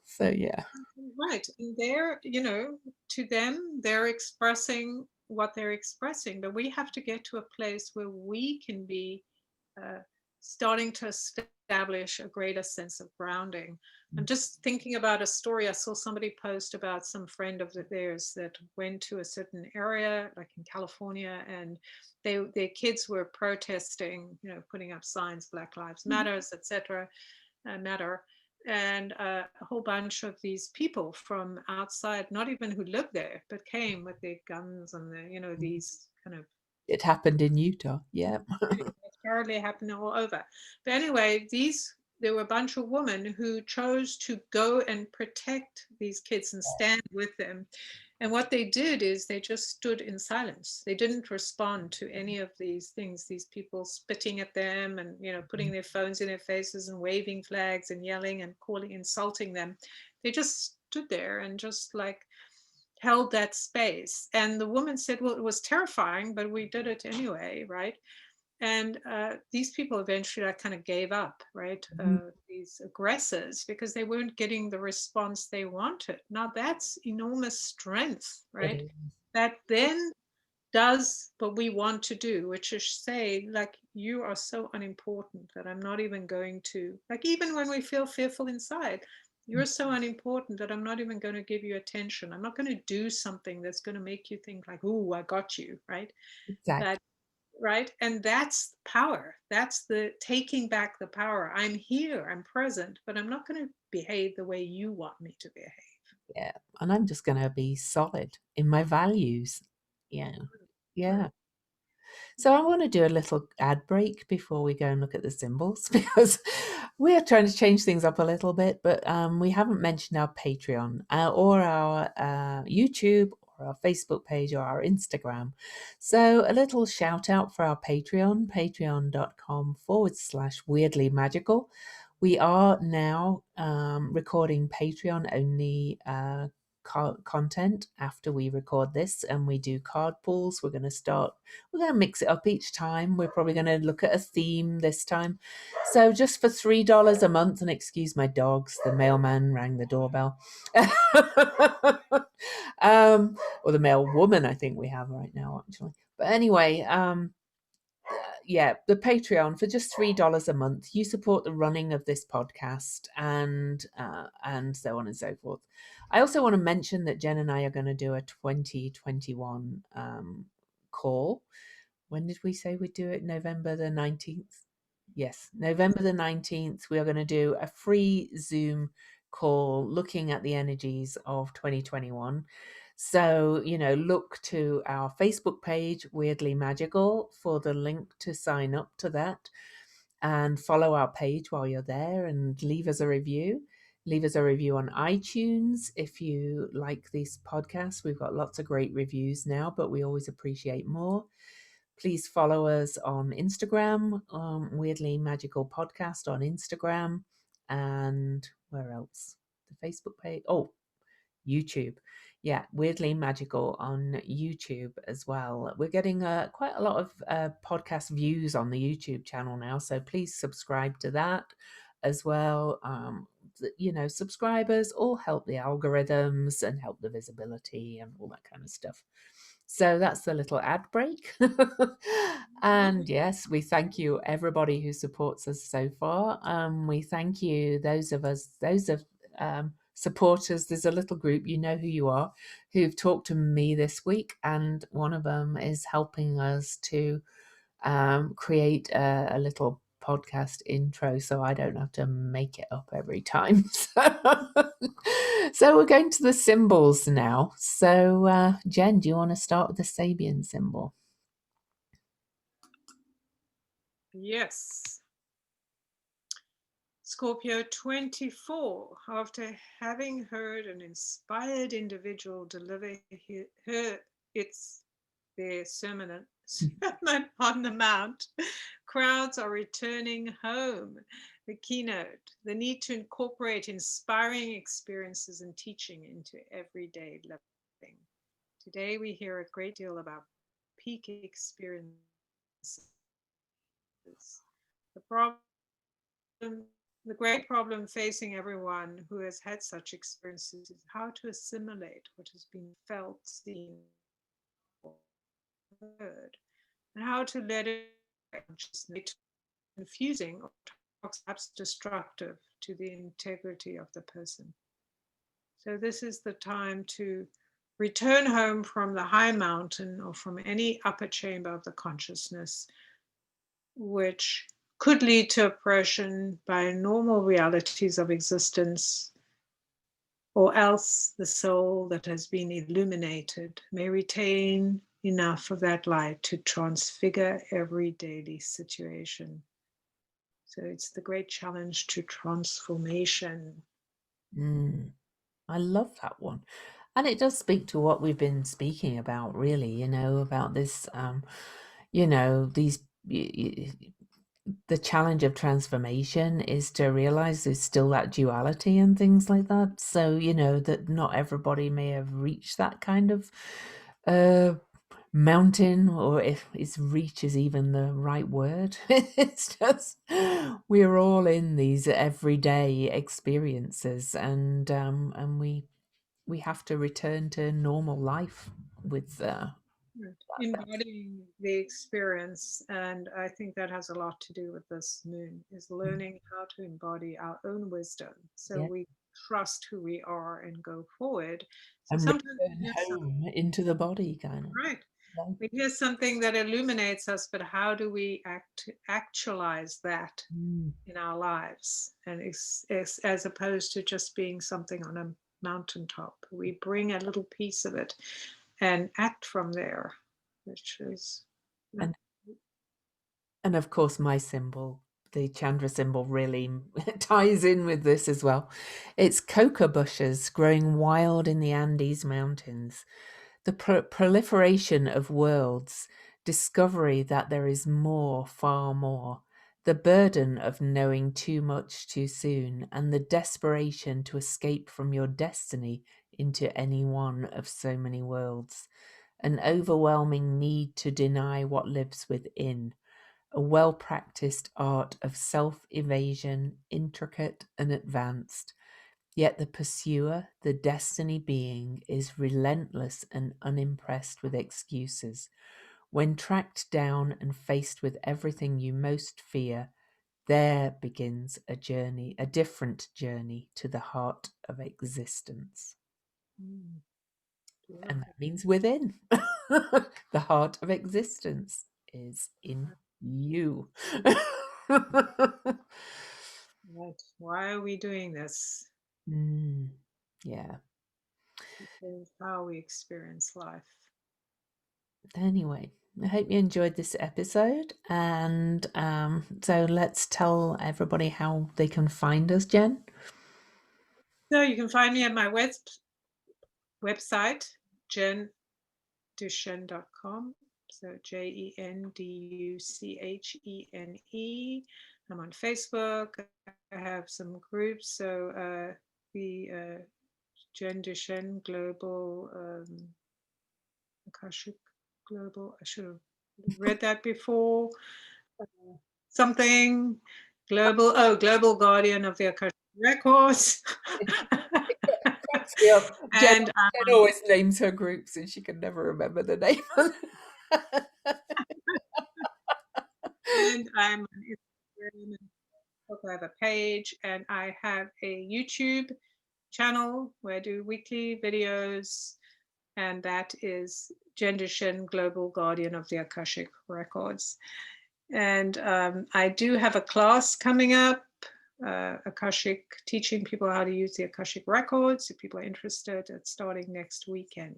So yeah, Right. And to them, they're expressing what they're expressing, but we have to get to a place where we can be uh, starting to establish a greater sense of grounding. I'm just thinking about a story. I saw somebody post about some friend of theirs that went to a certain area, like in California, and their kids were protesting, putting up signs, Black Lives Matters, etc. Matter. And a whole bunch of these people from outside, not even who lived there, but came with their guns and these kind of, it happened in Utah. Yeah, it's apparently happening all over. But anyway, there were a bunch of women who chose to go and protect these kids and stand with them. And what they did is they just stood in silence. They didn't respond to any of these things, these people spitting at them and putting their phones in their faces and waving flags and yelling and calling, insulting them. They just stood there and just like held that space. And the woman said, well, it was terrifying, but we did it anyway, right? And these people eventually like kind of gave up, right? Mhm. These aggressors, because they weren't getting the response they wanted. Now that's enormous strength, It right? is. That then does what we want to do, which is say, like, you are so unimportant that I'm not even going to, like, even when we feel fearful inside, you're so unimportant that I'm not even going to give you attention. I'm not going to do something that's going to make you think like, "Ooh, I got you," right? That, Exactly. right? And that's power. That's the taking back the power. I'm here, I'm present, but I'm not going to behave the way you want me to behave. Yeah. And I'm just going to be solid in my values. Yeah. Right. Yeah. So I want to do a little ad break before we go and look at the symbols because we are trying to change things up a little bit, but we haven't mentioned our Patreon or our YouTube or our Facebook page or our Instagram. So a little shout out for our Patreon, patreon.com/weirdly magical. We are now recording Patreon only content after we record this, and we do card pulls. We're going to mix it up each time. We're probably going to look at a theme this time. So just for $3 a month, and excuse my dogs, the mailman rang the doorbell. Or the mail woman, I think we have right now, actually. But anyway, yeah, the Patreon for just $3 a month. You support the running of this podcast and so on and so forth. I also want to mention that Jen and I are going to do a 2021 call. When did we say we'd do it? November the 19th. Yes, November the 19th. We are going to do a free Zoom call looking at the energies of 2021. So, look to our Facebook page, Weirdly Magical, for the link to sign up to that and follow our page while you're there and leave us a review. Leave us a review on iTunes if you like these podcasts. We've got lots of great reviews now, but we always appreciate more. Please follow us on Instagram, Weirdly Magical Podcast on Instagram. And where else? The Facebook page. Oh, YouTube. Yeah, Weirdly Magical on YouTube as well. We're getting quite a lot of podcast views on the YouTube channel now, so please subscribe to that as well. Subscribers all help the algorithms and help the visibility and all that kind of stuff. So that's the little ad break. And yes, we thank you everybody who supports us so far. We thank you those of supporters. There's a little group, you know who you are, who've talked to me this week, and one of them is helping us to create a little podcast intro so I don't have to make it up every time. So we're going to the symbols now. So Jen, do you want to start with the Sabian symbol? Yes. Scorpio 24, after having heard an inspired individual deliver their sermon on the Mount, crowds are returning home. The keynote, the need to incorporate inspiring experiences and teaching into everyday living. Today we hear a great deal about peak experiences. The problem The great problem facing everyone who has had such experiences is how to assimilate what has been felt, seen, or heard, and how to let it consciously confusing or perhaps destructive to the integrity of the person. So this is the time to return home from the high mountain or from any upper chamber of the consciousness, which could lead to oppression by normal realities of existence, or else the soul that has been illuminated may retain enough of that light to transfigure every daily situation. So it's the great challenge to transformation. I love that one. And it does speak to what we've been speaking about, really, about this, these, the challenge of transformation is to realize there's still that duality and things like that. So, that not everybody may have reached that kind of uh, mountain, or if its reach is even the right word. It's just we're all in these everyday experiences, and we have to return to normal life with Right. that. Embodying the experience, and I think that has a lot to do with this moon, is learning how to embody our own wisdom so Yeah, we trust who we are and go forward. So and sometimes return we hear home into the body, kind of. right. Like, We hear something that illuminates us, but how do we actualize that mm. in our lives? And as opposed to just being something on a mountaintop, we bring a little piece of it and act from there, which is and and of course, my symbol, the Chandra symbol, really ties in with this as well. It's coca bushes growing wild in the Andes Mountains. The proliferation of worlds, discovery that there is more, far more, the burden of knowing too much too soon, and the desperation to escape from your destiny into any one of so many worlds, an overwhelming need to deny what lives within, a well practiced art of self evasion, intricate and advanced. Yet the pursuer, the destiny being, is relentless and unimpressed with excuses. When tracked down and faced with everything you most fear, there begins a journey, a different journey to the heart of existence. mm, And that beautiful. means within. The heart of existence is in you. Right. Why are we doing this? Mm, yeah. Because how we experience life. Anyway, I hope you enjoyed this episode. And so let's tell everybody how they can find us, Jen. So you can find me at my website, jenduchenne.com. So JenDuchene. I'm on Facebook. I have some groups. So the Jen Duchenne Global Akashic Global. I should have read that before. Uh, something global. Oh, Global Guardian of the Akashic Records. Cracks me up. and Jen always names her groups and she can never remember the name. I'm on Instagram and Facebook. I have a page, and I have a YouTube channel where I do weekly videos, and that is Gendishin Global Guardian of the Akashic Records. And I do have a class coming up, Akashic, teaching people how to use the Akashic Records. If people are interested, it's starting next weekend.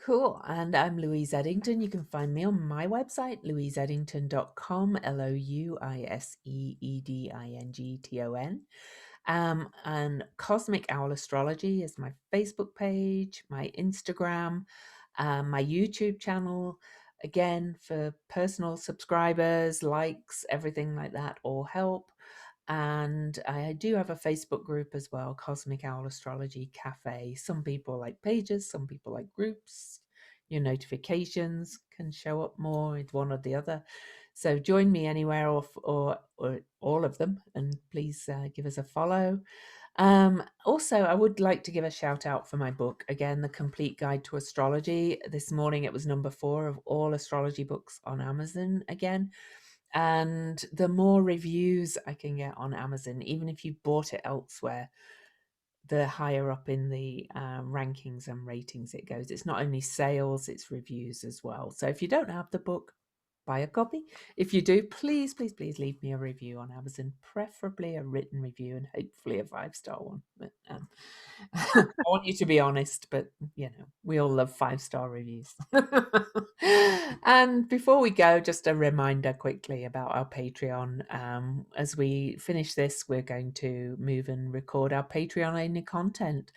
Cool. And I'm Louise Eddington. You can find me on my website, louiseeddington.com, LOUISEEDINGTON. And Cosmic Owl Astrology is my Facebook page, my Instagram, my YouTube channel. Again, for personal subscribers, likes, everything like that, all help. And I do have a Facebook group as well, Cosmic Owl Astrology Cafe. Some people like pages, some people like groups. Your notifications can show up more with one or the other. So join me anywhere or all of them, and please give us a follow. Also, I would like to give a shout out for my book, again, The Complete Guide to Astrology. This morning it was number 4 of all astrology books on Amazon again. And the more reviews I can get on Amazon, even if you bought it elsewhere, the higher up in the rankings and ratings it goes. It's not only sales, it's reviews as well. So if you don't have the book, buy a copy. If you do, please, please, please leave me a review on Amazon, preferably a written review and hopefully a 5-star one. But I want you to be honest, but we all love 5-star reviews. And before we go, just a reminder quickly about our Patreon. As we finish this, we're going to move and record our Patreon only content.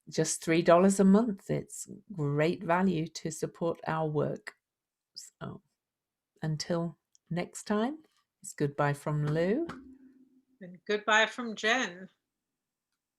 Just $3 a month. It's great value to support our work. So until next time, it's goodbye from Lou. And goodbye from Jen.